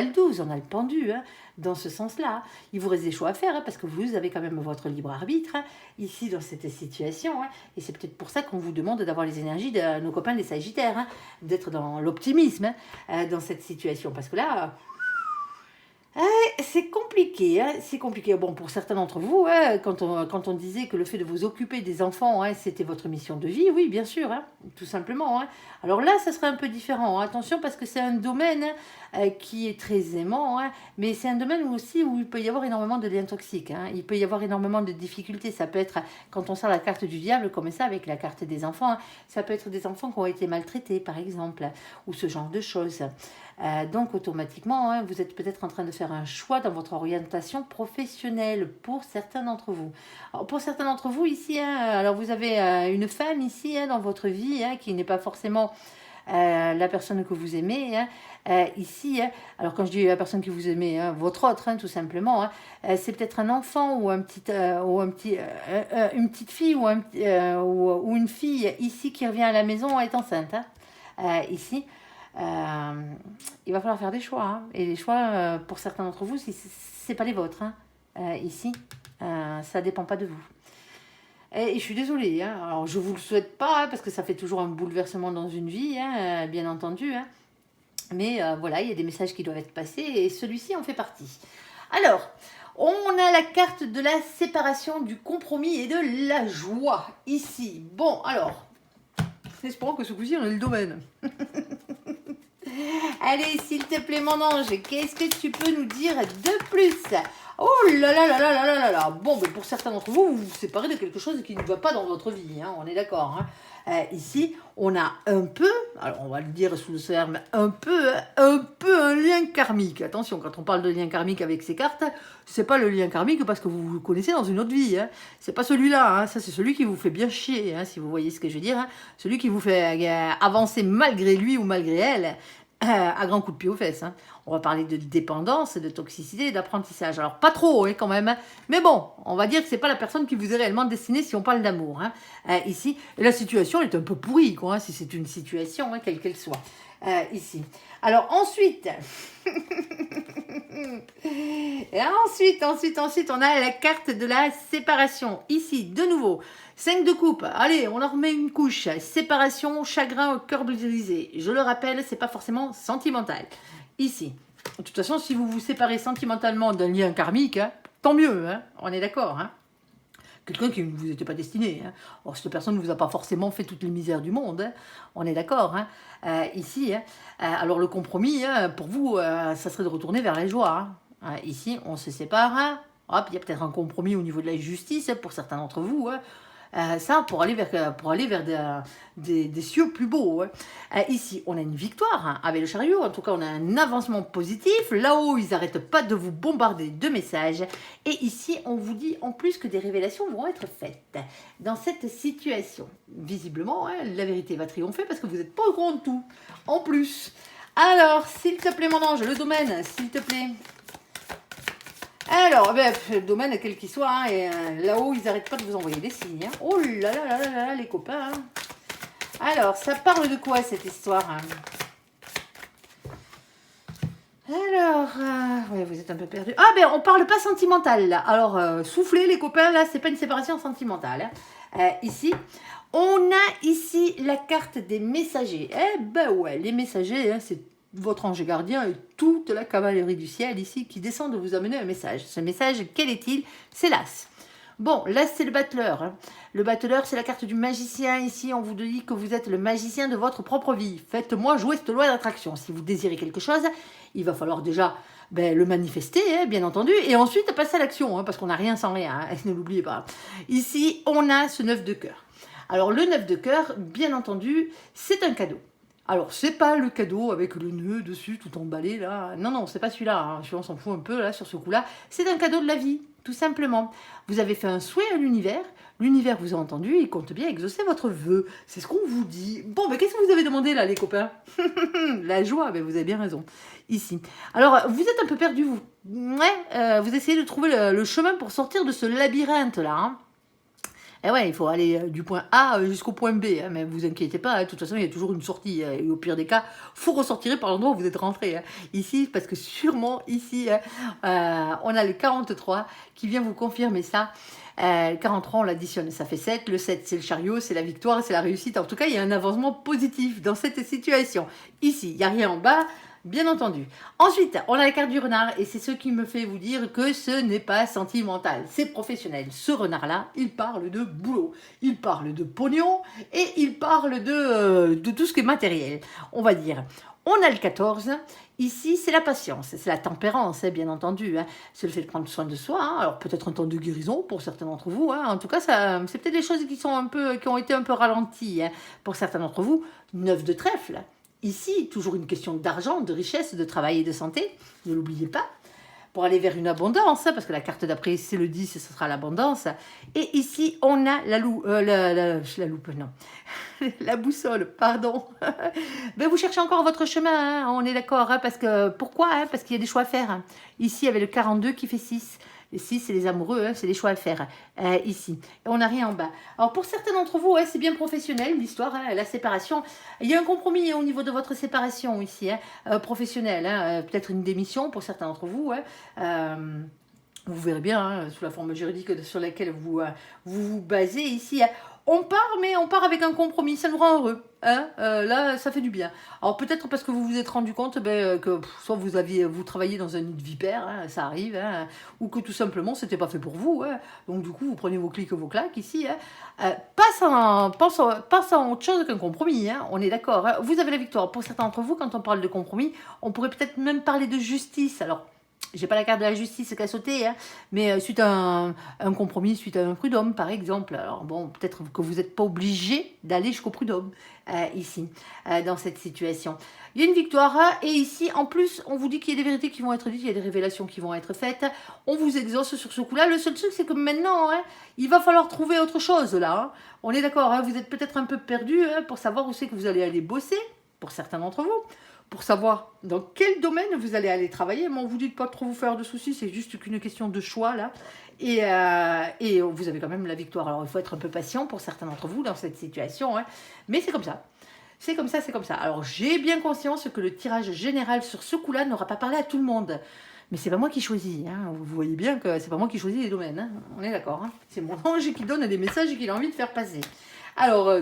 le 12, on a le pendu, hein, dans ce sens-là. Il vous reste des choix à faire, hein, parce que vous avez quand même votre libre arbitre, hein, ici, dans cette situation. Hein, et c'est peut-être pour ça qu'on vous demande d'avoir les énergies de nos copains les Sagittaires, hein, d'être dans l'optimisme, hein, dans cette situation. Parce que là, c'est compliqué, hein, c'est compliqué. Bon, pour certains d'entre vous, hein, quand on disait que le fait de vous occuper des enfants, hein, c'était votre mission de vie, oui, bien sûr, hein, tout simplement. Hein. Alors là, ça serait un peu différent. Hein. Attention, parce que c'est un domaine qui est très aimant, hein, mais c'est un domaine aussi où il peut y avoir énormément de liens toxiques. Hein. Il peut y avoir énormément de difficultés. Ça peut être, quand on sort la carte du diable, comme ça, avec la carte des enfants, hein, ça peut être des enfants qui ont été maltraités, par exemple, ou ce genre de choses. Donc automatiquement, hein, vous êtes peut-être en train de faire un choix dans votre orientation professionnelle pour certains d'entre vous. Alors, pour certains d'entre vous ici, hein, alors vous avez une femme ici, hein, dans votre vie, hein, qui n'est pas forcément la personne que vous aimez, hein, ici, hein. Alors quand je dis la personne que vous aimez, hein, votre autre, hein, tout simplement, hein, c'est peut-être un enfant ou une petite fille ou une fille ici qui revient à la maison est enceinte, hein, ici. Il va falloir faire des choix, hein. Et les choix, pour certains d'entre vous, c'est pas les vôtres, hein. Ici, ça dépend pas de vous. Et je suis désolée, hein. Alors je vous le souhaite pas, hein, parce que ça fait toujours un bouleversement dans une vie, hein, bien entendu, hein. Mais voilà, il y a des messages qui doivent être passés et celui-ci en fait partie. Alors, on a la carte de la séparation, du compromis et de la joie ici. Bon, alors, espérons que ce coup-ci on a le domaine. Allez, s'il te plaît, mon ange, qu'est-ce que tu peux nous dire de plus? Oh là là là là là là là là. Bon, mais pour certains d'entre vous, vous vous séparez de quelque chose qui ne va pas dans votre vie, hein, on est d'accord. Hein. Ici, on a un peu, alors on va le dire sous le terme, un peu un lien karmique. Attention, quand on parle de lien karmique avec ces cartes, c'est pas le lien karmique parce que vous vous connaissez dans une autre vie. Hein. C'est pas celui-là, hein. Ça c'est celui qui vous fait bien chier, hein, si vous voyez ce que je veux dire. Hein. Celui qui vous fait avancer malgré lui ou malgré elle. À grands coups de pied aux fesses. Hein. On va parler de dépendance, de toxicité et d'apprentissage. Alors, pas trop, hein, quand même. Hein. Mais bon, on va dire que c'est pas la personne qui vous est réellement destinée si on parle d'amour. Hein. Ici, et la situation est un peu pourrie, quoi, hein, si c'est une situation, hein, quelle qu'elle soit. Ici. Alors, ensuite... et ensuite, on a la carte de la séparation. Ici, de nouveau, 5 de coupe. Allez, on leur met une couche. Séparation, chagrin, cœur brisé. Je le rappelle, c'est pas forcément sentimental. Ici. De toute façon, si vous vous séparez sentimentalement d'un lien karmique, hein, tant mieux, hein, on est d'accord. Hein. quelqu'un qui ne vous était pas destiné. Hein. Or, cette personne ne vous a pas forcément fait toutes les misères du monde. Hein. On est d'accord. Hein. Ici, hein. Alors le compromis, hein, pour vous, ça serait de retourner vers la joie. Hein. Ici, on se sépare. Hein. Hop, il y a peut-être un compromis au niveau de la justice hein, pour certains d'entre vous. Hein. Ça, pour aller vers des cieux plus beaux. Hein. Ici, on a une victoire hein, avec le chariot. En tout cas, on a un avancement positif. Là-haut, ils n'arrêtent pas de vous bombarder de messages. Et ici, on vous dit en plus que des révélations vont être faites dans cette situation. Visiblement, hein, la vérité va triompher parce que vous n'êtes pas au courant de tout. En plus. Alors, s'il te plaît, mon ange, le domaine, s'il te plaît. Alors, le domaine, quel qu'il soit, hein, et là-haut, ils n'arrêtent pas de vous envoyer des signes. Hein. Oh là là là là là, les copains. Hein. Alors, ça parle de quoi, cette histoire hein. Alors, ouais, vous êtes un peu perdus. Ah, on parle pas sentimental, là. Alors, soufflez, les copains, là, c'est pas une séparation sentimentale. Hein. Ici, on a ici la carte des messagers. Eh ben ouais, les messagers, hein, c'est votre ange gardien et toute la cavalerie du ciel ici qui descend de vous amener un message. Ce message, quel est-il? C'est l'As. Bon, l'As, c'est le battleur. Hein. Le battleur, c'est la carte du magicien. Ici, on vous dit que vous êtes le magicien de votre propre vie. Faites-moi jouer cette loi d'attraction. Si vous désirez quelque chose, il va falloir déjà le manifester, hein, bien entendu, et ensuite passer à l'action, hein, parce qu'on n'a rien sans rien, hein, ne l'oubliez pas. Ici, on a ce 9 de cœur. Alors, le 9 de cœur, bien entendu, c'est un cadeau. Alors, c'est pas le cadeau avec le nœud dessus, tout emballé, là. Non, non, c'est pas celui-là. Hein. On s'en fout un peu, là, sur ce coup-là. C'est un cadeau de la vie, tout simplement. Vous avez fait un souhait à l'univers. L'univers vous a entendu et compte bien exaucer votre vœu. C'est ce qu'on vous dit. Bon, mais qu'est-ce que vous avez demandé, là, les copains? La joie, vous avez bien raison. Ici. Alors, vous êtes un peu perdu, vous. Ouais, vous essayez de trouver le chemin pour sortir de ce labyrinthe-là, hein. Et ouais, il faut aller du point A jusqu'au point B, hein, mais vous inquiétez pas, hein, de toute façon, il y a toujours une sortie. Et au pire des cas, vous ressortirez par l'endroit où vous êtes rentré. Hein. Ici, parce que sûrement, ici, hein, on a le 43 qui vient vous confirmer ça. 43, on l'additionne, ça fait 7. Le 7, c'est le chariot, c'est la victoire, c'est la réussite. En tout cas, il y a un avancement positif dans cette situation. Ici, il n'y a rien en bas. Bien entendu. Ensuite, on a la carte du renard et c'est ce qui me fait vous dire que ce n'est pas sentimental, c'est professionnel. Ce renard-là, il parle de boulot, il parle de pognon et il parle de tout ce qui est matériel, on va dire. On a le 14, ici c'est la patience, c'est la tempérance, hein, bien entendu. Hein. C'est le fait de prendre soin de soi, hein. Alors peut-être un temps de guérison pour certains d'entre vous. Hein. En tout cas, c'est peut-être des choses qui ont été un peu ralenties hein, pour certains d'entre vous. 9 de trèfle. Ici, toujours une question d'argent, de richesse, de travail et de santé, ne l'oubliez pas, pour aller vers une abondance, parce que la carte d'après, c'est le 10, ce sera l'abondance. Et ici, on a la loupe, non, la boussole, pardon. Vous cherchez encore votre chemin, hein, on est d'accord, hein, parce que, pourquoi hein, parce qu'il y a des choix à faire. Hein. Ici, avec le 42 qui fait 6. Les 6, c'est les amoureux, hein, c'est les choix à faire ici. Et on n'a rien en bas. Alors, pour certains d'entre vous, c'est bien professionnel, l'histoire, hein, la séparation. Il y a un compromis au niveau de votre séparation ici, hein, professionnelle. Hein, peut-être une démission pour certains d'entre vous. Hein, vous verrez bien, hein, sous la forme juridique sur laquelle vous basez ici. Hein. On part, mais on part avec un compromis, ça nous rend heureux. Hein là, ça fait du bien. Alors peut-être parce que vous vous êtes rendu compte que soit vous travaillez dans un nid de vipère, hein, ça arrive, hein, ou que tout simplement c'était pas fait pour vous. Hein. Donc du coup, vous prenez vos clics et vos claques ici. Hein. Pas sans autre chose qu'un compromis, hein, on est d'accord. Hein. Vous avez la victoire. Pour certains d'entre vous, quand on parle de compromis, on pourrait peut-être même parler de justice. Alors, j'ai pas la carte de la justice qui a sauté, hein, mais suite à un compromis, suite à un prud'homme, par exemple. Alors bon, peut-être que vous n'êtes pas obligé d'aller jusqu'au prud'homme, ici, dans cette situation. Il y a une victoire, hein, et ici, en plus, on vous dit qu'il y a des vérités qui vont être dites, il y a des révélations qui vont être faites. On vous exauce sur ce coup-là. Le seul truc, c'est que maintenant, hein, il va falloir trouver autre chose, là. Hein. On est d'accord, hein, vous êtes peut-être un peu perdu hein, pour savoir où c'est que vous allez aller bosser, pour certains d'entre vous. Pour savoir dans quel domaine vous allez aller travailler. Mais on vous dit de pas trop vous faire de soucis, c'est juste qu'une question de choix là. Et vous avez quand même la victoire. Alors il faut être un peu patient pour certains d'entre vous dans cette situation. Hein. Mais c'est comme ça. C'est comme ça, c'est comme ça. Alors j'ai bien conscience que le tirage général sur ce coup-là n'aura pas parlé à tout le monde. Mais c'est pas moi qui choisis. Hein. Vous voyez bien que c'est pas moi qui choisis les domaines. Hein. On est d'accord. Hein. C'est mon ange qui donne des messages qu'il a envie de faire passer. Alors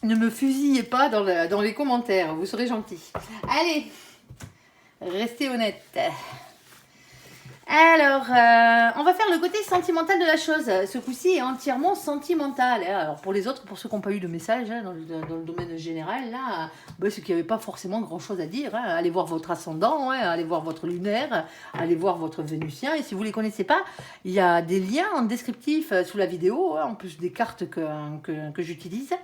ne me fusillez pas dans les commentaires, vous serez gentils. Allez, restez honnête. Alors, on va faire le côté sentimental de la chose. Ce coup-ci est entièrement sentimental, hein. Alors, pour les autres, pour ceux qui n'ont pas eu de message, hein, dans le domaine général, là, bah, c'est qu'il n'y avait pas forcément grand-chose à dire, hein. Allez voir votre ascendant, hein, allez voir votre lunaire, allez voir votre vénusien. Et si vous ne les connaissez pas, il y a des liens en descriptif sous la vidéo, hein, en plus des cartes que j'utilise.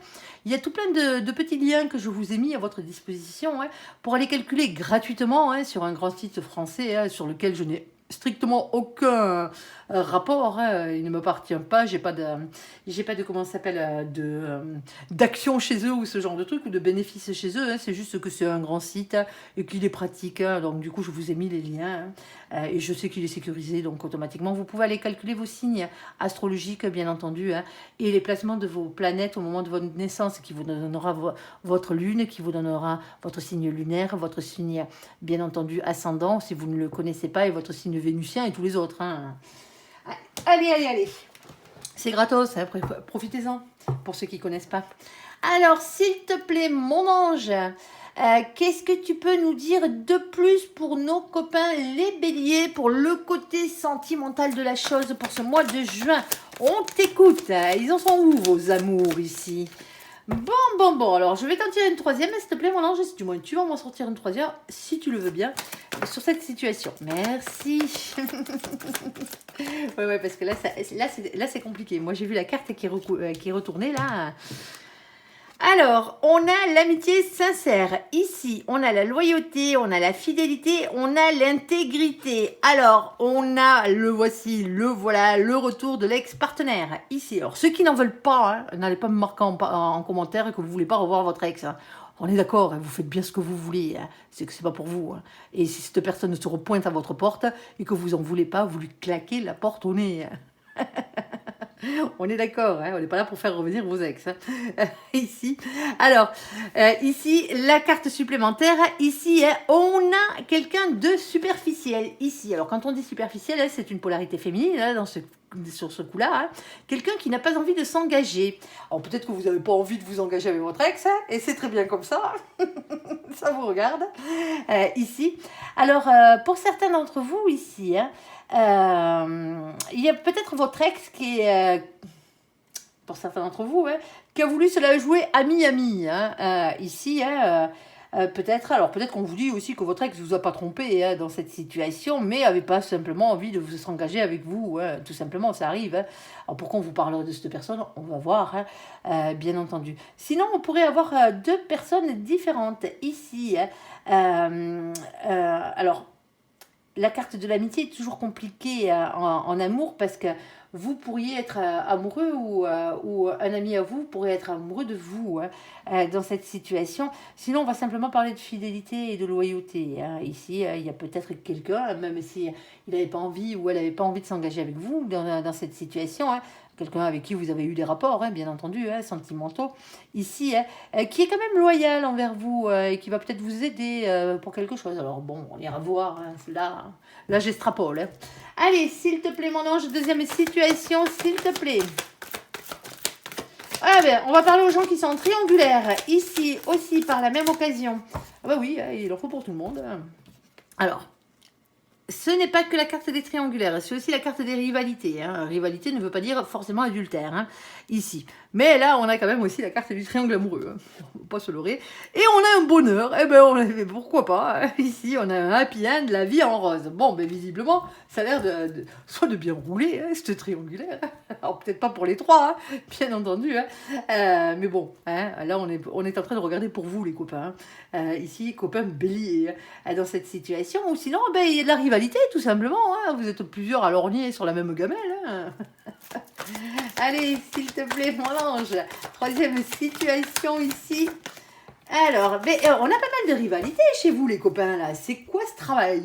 Il y a tout plein de petits liens que je vous ai mis à votre disposition, hein, pour aller calculer gratuitement, hein, sur un grand site français, hein, sur lequel je n'ai strictement aucun rapport, hein. Il ne m'appartient pas, j'ai pas de comment ça s'appelle, d'action chez eux ou ce genre de truc ou de bénéfices chez eux, hein. C'est juste que c'est un grand site, hein, et qu'il est pratique, hein. Donc du coup je vous ai mis les liens, hein, et je sais qu'il est sécurisé, donc automatiquement vous pouvez aller calculer vos signes astrologiques, bien entendu, hein, et les placements de vos planètes au moment de votre naissance, qui vous donnera votre lune, qui vous donnera votre signe lunaire, votre signe bien entendu ascendant si vous ne le connaissez pas, et votre signe vénusien et tous les autres, hein. Allez, allez, allez. C'est gratos, hein, profitez-en, pour ceux qui ne connaissent pas. Alors, s'il te plaît, mon ange, qu'est-ce que tu peux nous dire de plus pour nos copains les béliers, pour le côté sentimental de la chose pour ce mois de juin? On t'écoute. Ils en sont où, vos amours, ici? Bon, alors je vais t'en tirer une troisième, s'il te plaît, mon ange, du moins tu vas m'en sortir une troisième, si tu le veux bien, sur cette situation. Merci. Ouais, parce que là c'est compliqué. Moi, j'ai vu la carte qui est retournée, là. Alors, on a l'amitié sincère. Ici, on a la loyauté, on a la fidélité, on a l'intégrité. Alors, on a le retour de l'ex-partenaire. Ici, alors ceux qui n'en veulent pas, hein, n'allez pas me marquer en commentaire que vous ne voulez pas revoir votre ex, hein. On est d'accord, hein, vous faites bien ce que vous voulez, hein. C'est que c'est pas pour vous, hein. Et si cette personne se repointe à votre porte et que vous en voulez pas, vous lui claquez la porte au nez, hein. On est d'accord, hein, on n'est pas là pour faire revenir vos ex, hein. Ici, alors, ici, la carte supplémentaire, ici, hein, on a quelqu'un de superficiel, ici. Alors, quand on dit superficiel, hein, c'est une polarité féminine, hein, sur ce coup-là, hein. Quelqu'un qui n'a pas envie de s'engager. Alors, peut-être que vous n'avez pas envie de vous engager avec votre ex, hein, et c'est très bien comme ça. Ça vous regarde, ici. Alors, pour certains d'entre vous, ici, hein, il y a peut-être votre ex qui est, pour certains d'entre vous, hein, qui a voulu se la jouer ami-ami, hein, ici, hein, peut-être qu'on vous dit aussi que votre ex ne vous a pas trompé, hein, dans cette situation, mais n'avait pas simplement envie de vous s'engager avec vous, hein, tout simplement, ça arrive, hein. Alors pourquoi on vous parle de cette personne? On va voir, hein, bien entendu. Sinon, on pourrait avoir deux personnes différentes ici, hein. Alors, la carte de l'amitié est toujours compliquée en amour, parce que vous pourriez être amoureux ou un ami à vous pourrait être amoureux de vous, hein, dans cette situation. Sinon, on va simplement parler de fidélité et de loyauté, hein. Ici, il y a peut-être quelqu'un, même si il n'avait pas envie ou elle n'avait pas envie de s'engager avec vous dans cette situation, hein. Quelqu'un avec qui vous avez eu des rapports, hein, bien entendu, hein, sentimentaux, ici, hein, qui est quand même loyal envers vous, et qui va peut-être vous aider pour quelque chose. Alors bon, on ira voir, hein, là j'extrapole, hein. Allez, s'il te plaît, mon ange, deuxième situation, s'il te plaît. Ah ben, on va parler aux gens qui sont triangulaires, ici aussi, par la même occasion. Ah bah oui, il en faut pour tout le monde. Alors, ce n'est pas que la carte des triangulaires, c'est aussi la carte des rivalités, hein. Rivalité ne veut pas dire forcément adultère, hein, ici. Mais là, on a quand même aussi la carte du triangle amoureux, hein. On ne peut pas se leurrer. Et on a un bonheur, eh ben pourquoi pas, hein. Ici, on a un happy end, la vie en rose. Bon, ben visiblement, ça a l'air soit de bien rouler, hein, ce triangulaire. Alors peut-être pas pour les trois, hein, bien entendu, hein. Mais bon, hein, là on est en train de regarder pour vous, les copains, hein. Ici, copains béliers, hein, dans cette situation. Ou sinon, ben, il y a de la rivalité, tout simplement, hein. Vous êtes plusieurs à lorgner sur la même gamelle, hein. Allez, s'il te plaît, mon ange. Troisième situation ici. Alors, ben, on a pas mal de rivalité chez vous, les copains, là. C'est quoi ce travail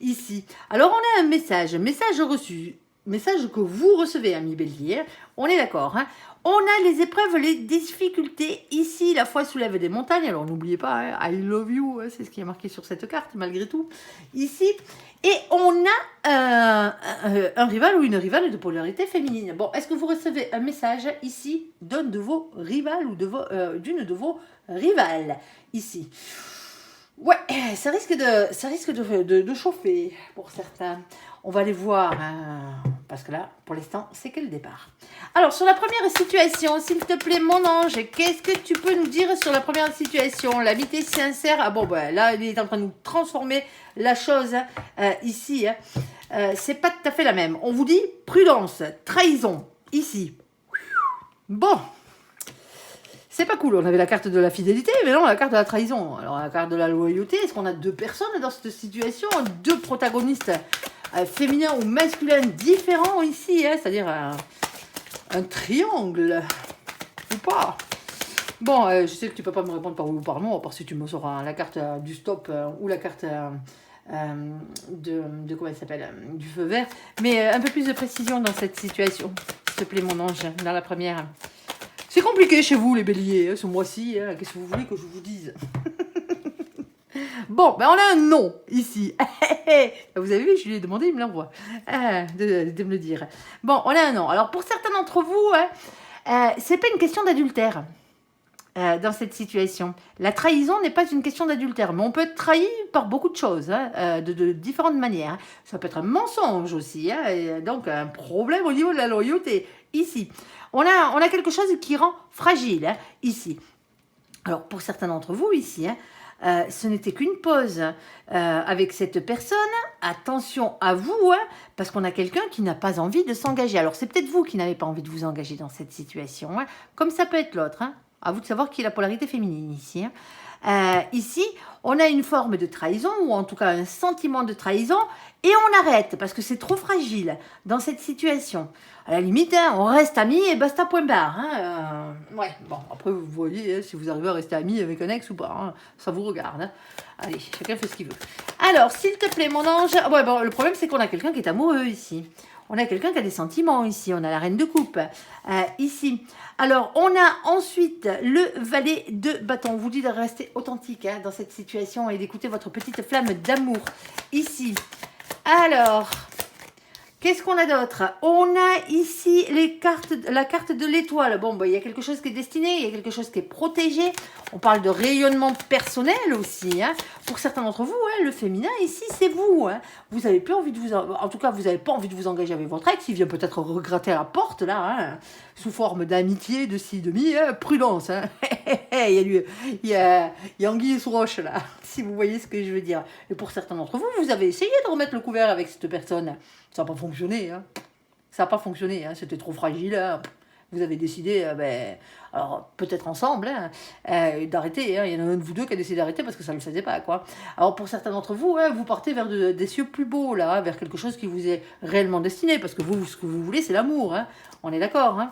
ici? Alors, on a un message reçu. Message que vous recevez, ami bélier. On est d'accord, hein. On a les épreuves, les difficultés. Ici, la foi soulève des montagnes. Alors, n'oubliez pas, hein, I love you, hein, c'est ce qui est marqué sur cette carte, malgré tout. Ici, et on a un rival ou une rivale de polarité féminine. Bon, est-ce que vous recevez un message ici d'un de vos rivales ou d'une de vos rivales ici? Ouais, ça risque de chauffer pour certains. On va les voir, hein, parce que là, pour l'instant, c'est que le départ. Alors, sur la première situation, s'il te plaît, mon ange, qu'est-ce que tu peux nous dire sur la première situation? L'amitié sincère, ah bon, ben, là, il est en train de nous transformer la chose ici. C'est pas tout à fait la même. On vous dit prudence, trahison, ici. Bon. C'est pas cool, on avait la carte de la fidélité, mais non, la carte de la trahison. Alors, la carte de la loyauté, est-ce qu'on a deux personnes dans cette situation? Deux protagonistes féminins ou masculins différents ici, hein, c'est-à-dire un triangle, ou pas? Bon, je sais que tu peux pas me répondre par oui ou par non, à part si tu me sors la carte du stop ou la carte de comment elle s'appelle, du feu vert. Mais un peu plus de précision dans cette situation, s'il te plaît, mon ange, dans la première. C'est compliqué chez vous, les béliers, hein, ce mois-ci. Hein, qu'est-ce que vous voulez que je vous dise? Bon, ben on a un non, ici. Vous avez vu, je lui ai demandé, il me l'envoie. De me le dire. Bon, on a un non. Alors, pour certains d'entre vous, c'est pas une question d'adultère. Dans cette situation. La trahison n'est pas une question d'adultère, mais on peut être trahi par beaucoup de choses, hein, de différentes manières. Ça peut être un mensonge aussi, hein, et donc un problème au niveau de la loyauté. Ici, on a quelque chose qui rend fragile, hein, ici. Alors, pour certains d'entre vous, ici, hein, ce n'était qu'une pause avec cette personne. Attention à vous, hein, parce qu'on a quelqu'un qui n'a pas envie de s'engager. Alors, c'est peut-être vous qui n'avez pas envie de vous engager dans cette situation, hein, comme ça peut être l'autre, hein. À vous de savoir qui est la polarité féminine ici. Hein. Ici, on a une forme de trahison, ou en tout cas un sentiment de trahison, et on arrête, parce que c'est trop fragile dans cette situation. À la limite, hein, on reste amis et basta, point barre. Hein. Ouais, bon, après vous voyez hein, si vous arrivez à rester amis avec un ex ou pas, hein, ça vous regarde. Hein. Allez, chacun fait ce qu'il veut. Alors, s'il te plaît, mon ange, ouais, bon, le problème c'est qu'on a quelqu'un qui est amoureux ici. On a quelqu'un qui a des sentiments ici, on a la reine de coupe ici. Alors, on a ensuite le valet de bâton. On vous dit de rester authentique hein, dans cette situation et d'écouter votre petite flamme d'amour ici. Alors, qu'est-ce qu'on a d'autre? On a ici la carte de l'étoile. Bon, il y a quelque chose qui est destiné, il y a quelque chose qui est protégé. On parle de rayonnement personnel aussi. Hein. Pour certains d'entre vous, hein, le féminin ici, c'est vous. Hein. Vous n'avez plus envie de vous... En tout cas, vous n'avez pas envie de vous engager avec votre ex. Il vient peut-être regratter à la porte, là, hein, sous forme d'amitié, de ci, de mi. Hein. Prudence. Hein. il y a anguille sous roche, là, si vous voyez ce que je veux dire. Et pour certains d'entre vous, vous avez essayé de remettre le couvert avec cette personne. Ça n'a pas fonctionné. Hein. Ça n'a pas fonctionné. Hein. C'était trop fragile. Hein. Vous avez décidé, alors peut-être ensemble, hein, d'arrêter. Hein. Il y en a un de vous deux qui a décidé d'arrêter parce que ça ne le faisait pas. Quoi. Alors pour certains d'entre vous, hein, vous partez vers des cieux plus beaux, là, hein, vers quelque chose qui vous est réellement destiné. Parce que vous, ce que vous voulez, c'est l'amour. Hein. On est d'accord. Hein.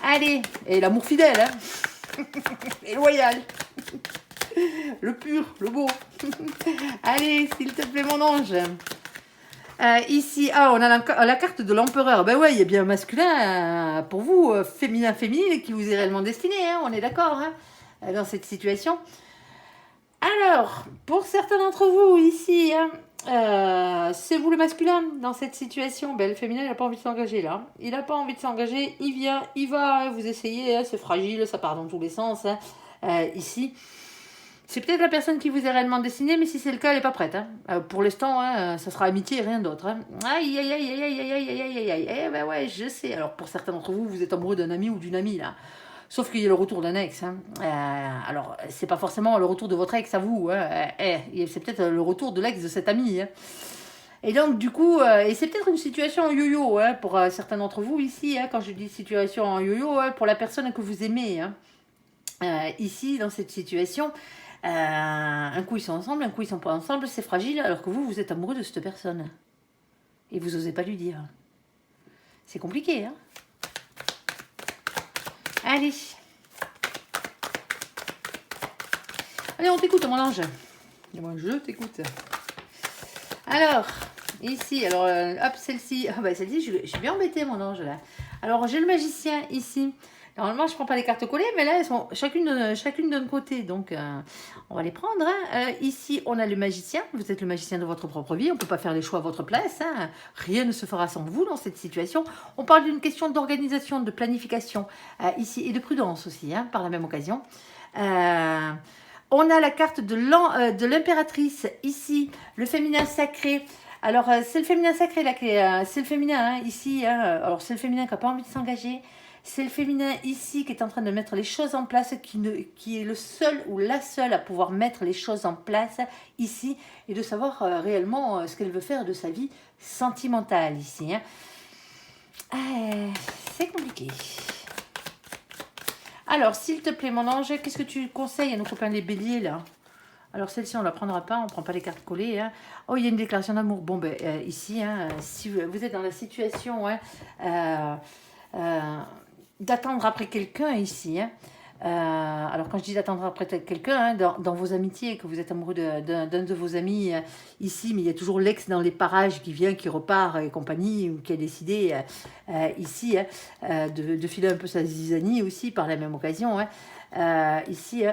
Allez, et l'amour fidèle. Hein. Et loyal. Le pur, le beau. Allez, s'il te plaît, mon ange. Ici, on a la carte de l'empereur. Ben ouais, il y a bien un masculin pour vous, féminin, féminine, qui vous est réellement destiné. Hein, on est d'accord hein, dans cette situation. Alors, pour certains d'entre vous ici, hein, c'est vous le masculin dans cette situation. Ben, le féminin, il n'a pas envie de s'engager là. Il n'a pas envie de s'engager. Il vient, il va. Hein, vous essayez. Hein, c'est fragile, ça part dans tous les sens. Hein, ici. C'est peut-être la personne qui vous est réellement destinée, mais si c'est le cas, elle n'est pas prête. Hein. Pour l'instant, hein, ça sera amitié et rien d'autre. Hein. Aïe, aïe, aïe, aïe, aïe, aïe, aïe, aïe, aïe, aïe. Eh ben ouais, je sais. Alors, pour certains d'entre vous, vous êtes amoureux d'un ami ou d'une amie, là. Sauf qu'il y a le retour d'un ex. Hein. Alors, c'est pas forcément le retour de votre ex à vous. Hein. C'est peut-être le retour de l'ex de cette amie. Hein. Et donc, du coup, et c'est peut-être une situation en yo-yo, hein, pour certains d'entre vous ici, hein, quand je dis situation en yo-yo, hein, pour la personne que vous aimez. Hein. Ici, dans cette situation... un coup ils sont ensemble, un coup ils sont pas ensemble, c'est fragile, alors que vous êtes amoureux de cette personne. Et vous osez pas lui dire. C'est compliqué, hein. Allez. Allez, on t'écoute, mon ange. Moi, je t'écoute. Alors, ici, alors, hop, celle-ci. Ah bah celle-ci, je suis bien embêtée, mon ange, là. Alors, j'ai le magicien, ici. Normalement, je ne prends pas les cartes collées, mais là, elles sont chacune d'un côté. Donc, on va les prendre. Hein. Ici, on a le magicien. Vous êtes le magicien de votre propre vie. On ne peut pas faire les choix à votre place. Hein. Rien ne se fera sans vous dans cette situation. On parle d'une question d'organisation, de planification ici et de prudence aussi, hein, par la même occasion. On a la carte de l'impératrice ici, le féminin sacré. Alors, c'est le féminin sacré, là, c'est le féminin, hein, ici. Hein, alors, c'est le féminin qui n'a pas envie de s'engager. C'est le féminin ici qui est en train de mettre les choses en place, qui est le seul ou la seule à pouvoir mettre les choses en place ici et de savoir réellement ce qu'elle veut faire de sa vie sentimentale ici. Hein. C'est compliqué. Alors, s'il te plaît, mon ange, qu'est-ce que tu conseilles à nos copains les béliers, là? Alors, celle-ci, on ne la prendra pas, on ne prend pas les cartes collées. Hein. Oh, il y a une déclaration d'amour. Bon, ben, ici, hein, si vous êtes dans la situation hein, d'attendre après quelqu'un ici, hein, alors quand je dis d'attendre après quelqu'un, hein, dans vos amitiés, que vous êtes amoureux d'un de vos amis ici, mais il y a toujours l'ex dans les parages qui vient, qui repart et compagnie, ou qui a décidé ici hein, de filer un peu sa zizanie aussi par la même occasion. Hein. Ici,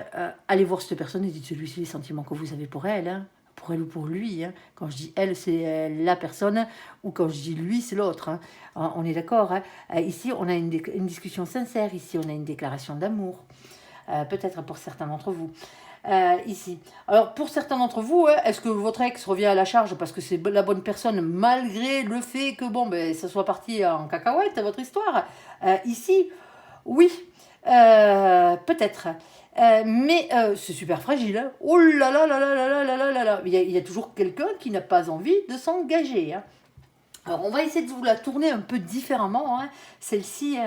allez voir cette personne et dites-lui les sentiments que vous avez pour elle. Hein. Pour elle ou pour lui. Hein. Quand je dis elle, c'est la personne, ou quand je dis lui, c'est l'autre. Hein. On est d'accord. Hein. Ici, on a une discussion sincère. Ici, on a une déclaration d'amour. Peut-être pour certains d'entre vous. Ici. Alors, pour certains d'entre vous, hein, est-ce que votre ex revient à la charge parce que c'est la bonne personne, malgré le fait que, bon, ben, ça soit parti en cacahuète, votre histoire? Ici, oui. Peut-être. Mais c'est super fragile. Hein. Oh là là là là là là là là là là. Il y a toujours quelqu'un qui n'a pas envie de s'engager. Hein. Alors, on va essayer de vous la tourner un peu différemment. Hein. Celle-ci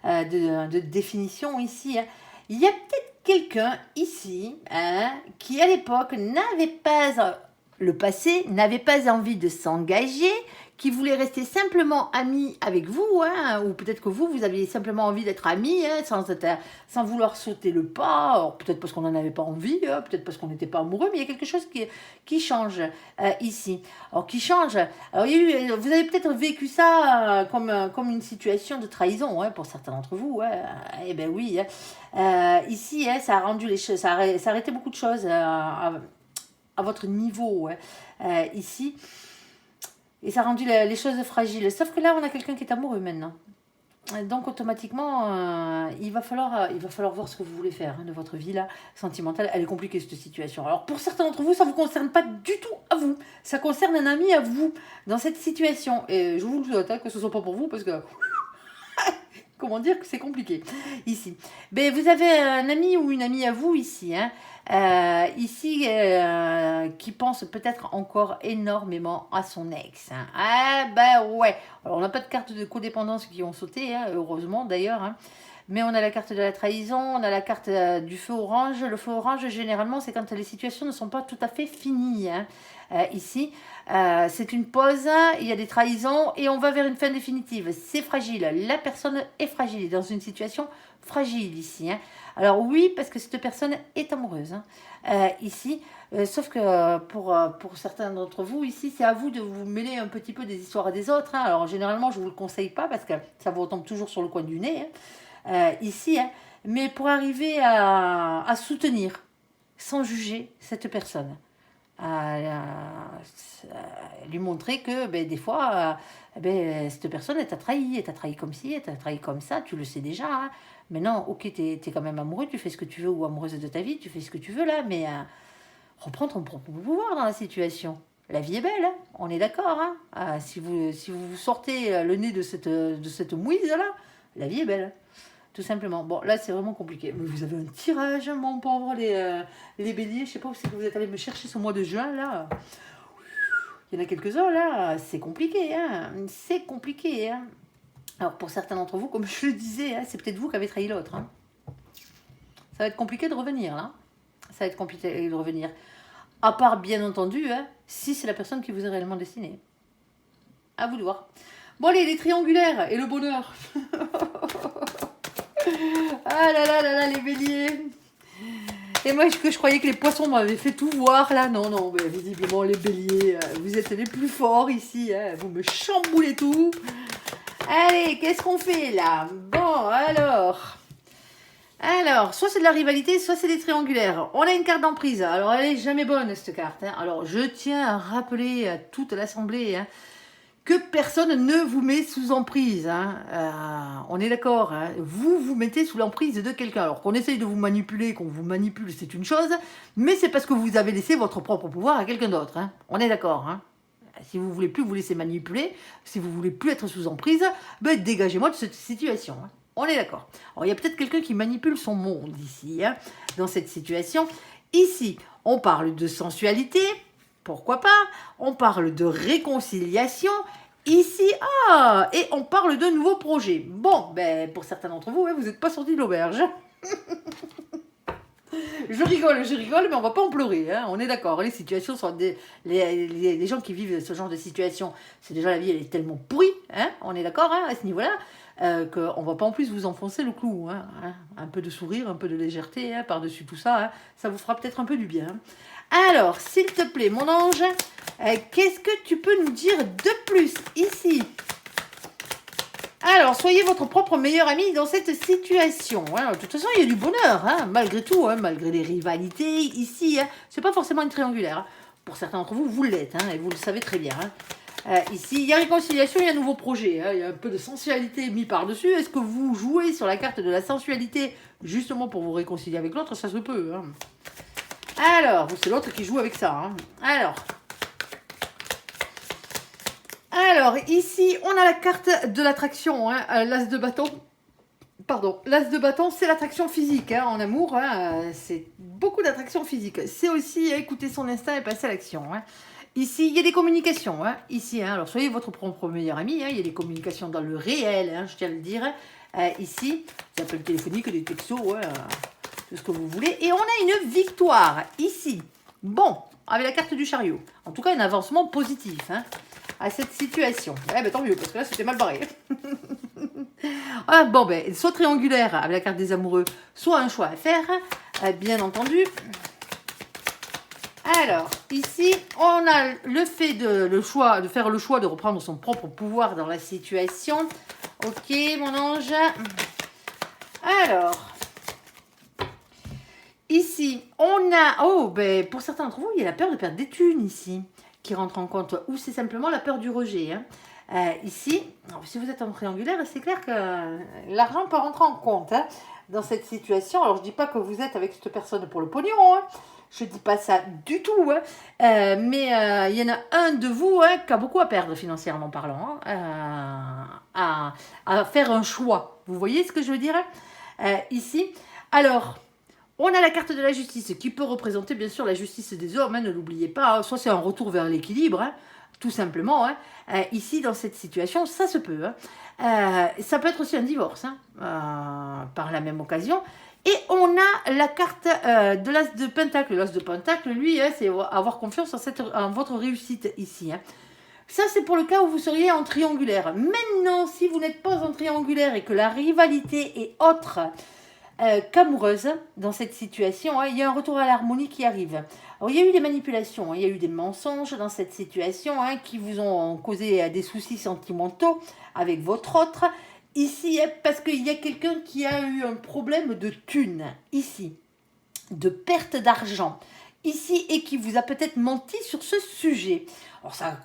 de définition ici. Hein. Il y a peut-être quelqu'un ici hein, qui, à l'époque, n'avait pas... Le passé n'avait pas envie de s'engager, qui voulait rester simplement ami avec vous, hein, ou peut-être que vous aviez simplement envie d'être ami, hein, sans vouloir sauter le pas, peut-être parce qu'on n'en avait pas envie, hein, peut-être parce qu'on n'était pas amoureux, mais il y a quelque chose qui change ici. Alors, qui change. Alors, vous avez peut-être vécu ça comme une situation de trahison, hein, pour certains d'entre vous. Hein. Eh bien oui. Hein. Ici, hein, ça a rendu les choses, ça a arrêté beaucoup de choses à votre niveau, hein, ici. Et ça a rendu les choses fragiles. Sauf que là, on a quelqu'un qui est amoureux maintenant. Donc, automatiquement, il va falloir voir ce que vous voulez faire hein, de votre vie là, sentimentale. Elle est compliquée, cette situation. Alors, pour certains d'entre vous, ça ne vous concerne pas du tout à vous. Ça concerne un ami à vous dans cette situation. Et je vous le souhaite, hein, que ce ne soit pas pour vous, parce que... Comment dire que c'est compliqué ici. Mais vous avez un ami ou une amie à vous ici, hein, ici qui pense peut-être encore énormément à son ex. Hein. Ah ben ouais. Alors on n'a pas de carte de codépendance qui ont sauté, hein, heureusement d'ailleurs. Hein. Mais on a la carte de la trahison, on a la carte du feu orange. Le feu orange, généralement, c'est quand les situations ne sont pas tout à fait finies. Hein. Ici, c'est une pause, il y a des trahisons et on va vers une fin définitive. C'est fragile, la personne est fragile, est dans une situation fragile ici. Hein. Alors oui, parce que cette personne est amoureuse hein, ici. Sauf que pour certains d'entre vous ici, c'est à vous de vous mêler un petit peu des histoires des autres. Hein. Alors généralement, je ne vous le conseille pas parce que ça vous retombe toujours sur le coin du nez. Hein. Ici, hein. Mais pour arriver à soutenir, sans juger cette personne. À lui montrer que ben, des fois, ben, cette personne, elle t'a trahi comme ci, elle t'a trahi comme ça, tu le sais déjà. Hein. Mais non, ok, t'es quand même amoureux, tu fais ce que tu veux ou amoureuse de ta vie, tu fais ce que tu veux là, mais reprends ton propre pouvoir dans la situation. La vie est belle, hein, on est d'accord. Hein. Si vous sortez le nez de cette mouise-là, la vie est belle. Tout simplement. Bon, là, c'est vraiment compliqué. Mais vous avez un tirage, mon pauvre, les béliers. Je sais pas où c'est que vous êtes allés me chercher ce mois de juin, là. Il y en a quelques-uns, là. C'est compliqué, hein. C'est compliqué, hein. Alors, pour certains d'entre vous, comme je le disais, hein, c'est peut-être vous qui avez trahi l'autre. Hein. Ça va être compliqué de revenir, là. Ça va être compliqué de revenir. À part, bien entendu, hein, si c'est la personne qui vous est réellement destinée. À vous de voir. Bon, allez, les triangulaires et le bonheur. Ah là là là là, les béliers. Et moi, je croyais que les poissons m'avaient fait tout voir, là. Non, non, mais visiblement, les béliers, vous êtes les plus forts ici. Hein. Vous me chamboulez tout. Allez, qu'est-ce qu'on fait, là? Bon, alors, soit c'est de la rivalité, soit c'est des triangulaires. On a une carte d'emprise. Alors, elle est jamais bonne, cette carte. Hein. Alors, je tiens à rappeler à toute l'assemblée... Hein, que personne ne vous met sous emprise. Hein. On est d'accord. Hein. Vous mettez sous l'emprise de quelqu'un. Alors qu'on essaye de vous manipuler, qu'on vous manipule, c'est une chose. Mais c'est parce que vous avez laissé votre propre pouvoir à quelqu'un d'autre. Hein. On est d'accord. Hein. Si vous ne voulez plus vous laisser manipuler, si vous ne voulez plus être sous emprise, ben, dégagez-moi de cette situation. Hein. On est d'accord. Alors, il y a peut-être quelqu'un qui manipule son monde ici, hein, dans cette situation. Ici, on parle de sensualité, pourquoi pas. On parle de réconciliation. Ici, et on parle de nouveaux projets. Bon, ben, pour certains d'entre vous, hein, vous n'êtes pas sortis de l'auberge. Je rigole, mais on va pas en pleurer, hein, on est d'accord. Les situations sont les gens qui vivent ce genre de situation, c'est déjà la vie, elle est tellement pourrie, hein, on est d'accord hein, à ce niveau-là, qu'on va pas en plus vous enfoncer le clou. Hein, hein. Un peu de sourire, un peu de légèreté hein, par-dessus tout ça, hein, ça vous fera peut-être un peu du bien. Hein. Alors, s'il te plaît, mon ange, qu'est-ce que tu peux nous dire de plus ici ? Alors, soyez votre propre meilleur ami dans cette situation. Hein. De toute façon, il y a du bonheur, hein, malgré tout, hein, malgré les rivalités. Ici, hein, c'est pas forcément une triangulaire. Hein. Pour certains d'entre vous, vous l'êtes, hein, et vous le savez très bien. Hein. Ici, il y a réconciliation, il y a un nouveau projet. Hein, il y a un peu de sensualité mis par-dessus. Est-ce que vous jouez sur la carte de la sensualité justement pour vous réconcilier avec l'autre? Ça se peut. Hein. Alors, c'est l'autre qui joue avec ça. Hein. Alors, ici, on a la carte de l'attraction, hein, l'as de bâton. Pardon, l'as de bâton, c'est l'attraction physique, hein, en amour, hein, c'est beaucoup d'attraction physique. C'est aussi écouter son instinct et passer à l'action. Hein. Ici, il y a des communications, hein, ici, hein, alors soyez votre propre meilleur ami, hein, il y a des communications dans le réel, hein, je tiens à le dire. Ici, des appels téléphoniques, des textos, ouais, tout ce que vous voulez. Et on a une victoire, ici. Bon, avec la carte du chariot. En tout cas, un avancement positif, hein. À cette situation. Eh ben tant mieux, parce que là, c'était mal barré. Bon, ben, soit triangulaire avec la carte des amoureux, soit un choix à faire, bien entendu. Alors, ici, on a le fait de faire le choix de reprendre son propre pouvoir dans la situation. Ok, mon ange. Alors, ici, on a... ben, pour certains d'entre vous, il y a la peur de perdre des thunes, ici, qui rentre en compte, ou c'est simplement la peur du rejet. Hein. Ici, si vous êtes en triangulaire, c'est clair que l'argent peut rentrer en compte hein, dans cette situation. Alors, je ne dis pas que vous êtes avec cette personne pour le pognon, hein. Je ne dis pas ça du tout, hein. Mais il y en a un de vous hein, qui a beaucoup à perdre financièrement parlant, hein, à faire un choix. Vous voyez ce que je veux dire ici. Alors... on a la carte de la justice qui peut représenter bien sûr la justice des hommes, hein, ne l'oubliez pas, hein, soit c'est un retour vers l'équilibre, hein, tout simplement. Hein, ici, dans cette situation, ça se peut. Hein, ça peut être aussi un divorce, hein, par la même occasion. Et on a la carte de l'as de pentacle. L'as de pentacle, lui, hein, c'est avoir confiance en votre réussite ici. Hein. Ça, c'est pour le cas où vous seriez en triangulaire. Maintenant, si vous n'êtes pas en triangulaire et que la rivalité est autre... qu'amoureuse dans cette situation, hein, il y a un retour à l'harmonie qui arrive. Alors, il y a eu des manipulations, hein, il y a eu des mensonges dans cette situation hein, qui vous ont causé des soucis sentimentaux avec votre autre. Ici, hein, parce qu'il y a quelqu'un qui a eu un problème de thune, ici, de perte d'argent, ici, et qui vous a peut-être menti sur ce sujet. Alors, ça a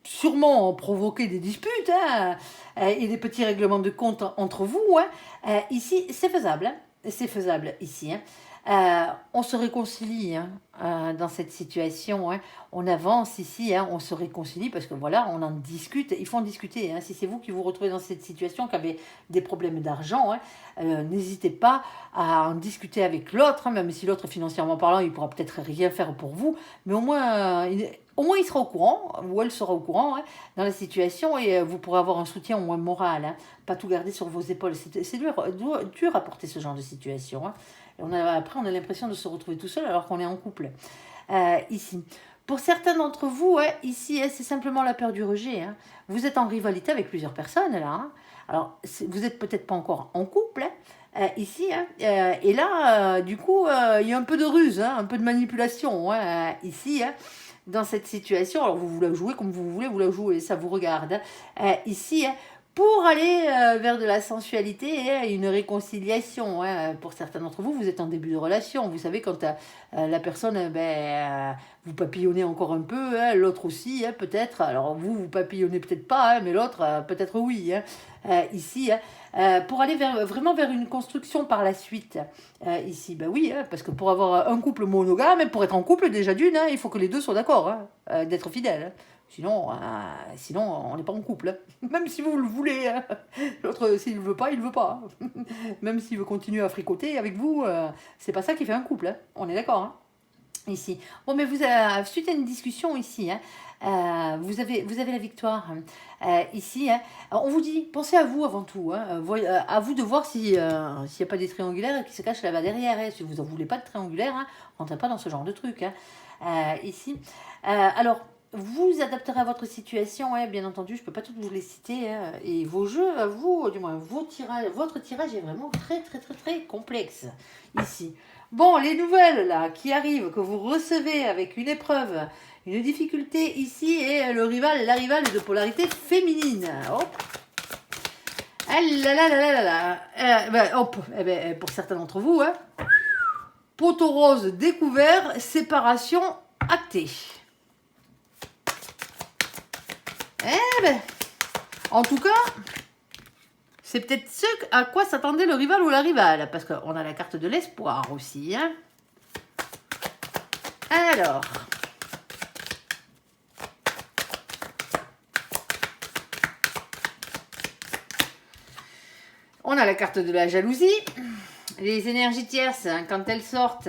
sûrement provoqué des disputes hein, et des petits règlements de compte entre vous. Hein. Ici, c'est faisable. Hein. C'est faisable ici. Hein. On se réconcilie hein, dans cette situation. Hein. On avance ici, hein, on se réconcilie parce que voilà, on en discute. Il faut en discuter. Hein. Si c'est vous qui vous retrouvez dans cette situation, qui avez des problèmes d'argent, hein, n'hésitez pas à en discuter avec l'autre. Hein, même si l'autre, financièrement parlant, il pourra peut-être rien faire pour vous. Mais au moins il sera au courant, ou elle sera au courant hein, dans la situation et vous pourrez avoir un soutien au moins moral. Hein, pas tout garder sur vos épaules. C'est dur à porter ce genre de situation. Hein. Et après, on a l'impression de se retrouver tout seul alors qu'on est en couple. Ici. Pour certains d'entre vous, hein, ici, hein, c'est simplement la peur du rejet. Hein. Vous êtes en rivalité avec plusieurs personnes là. Hein. Alors, vous n'êtes peut-être pas encore en couple. Hein. Ici, hein, et là, du coup, il y a un peu de ruse, hein, un peu de manipulation hein, ici. Hein. Dans cette situation, alors vous la jouez comme vous voulez, vous la jouez, ça vous regarde. Hein. Ici, hein, pour aller vers de la sensualité et une réconciliation. Hein. Pour certains d'entre vous, vous êtes en début de relation. Vous savez, quand la personne, vous papillonnez encore un peu, hein, l'autre aussi, hein, peut-être. Alors vous papillonnez peut-être pas, hein, mais l'autre, peut-être oui. Hein. Ici, hein, pour aller vraiment vers une construction par la suite. Ici, oui, hein, parce que pour avoir un couple monogame, pour être en couple déjà d'une, hein, il faut que les deux soient d'accord hein, d'être fidèles. Hein. Sinon, sinon on n'est pas en couple. Hein. Même si vous le voulez. Hein. L'autre, s'il ne veut pas, il ne veut pas. Hein. Même s'il veut continuer à fricoter avec vous, c'est pas ça qui fait un couple. Hein. On est d'accord. Hein. Ici. Bon, mais vous avez, suite à une discussion ici, hein, vous avez la victoire ici. Hein. On vous dit, pensez à vous avant tout. Hein, à vous de voir s'il n'y a pas des triangulaires qui se cachent là-bas derrière. Hein. Si vous n'en voulez pas de triangulaire, hein, rentrez pas dans ce genre de truc. Hein. Ici. Alors, vous adapterez à votre situation, hein, bien entendu, je ne peux pas toutes vous les citer. Hein, et vos jeux, vous, du moins, votre tirage est vraiment très, très, très, très complexe ici. Bon, les nouvelles là qui arrivent, que vous recevez avec une épreuve, une difficulté ici, et la rivale de polarité féminine. Hop. Ah là là là là là là. Ben, hop, eh ben, pour certains d'entre vous, hein, poteau rose découvert, séparation actée. Eh ben, en tout cas, c'est peut-être ce à quoi s'attendait le rival ou la rivale, parce qu'on a la carte de l'espoir aussi. Hein. Alors, on a la carte de la jalousie. Les énergies tierces, hein, quand elles sortent,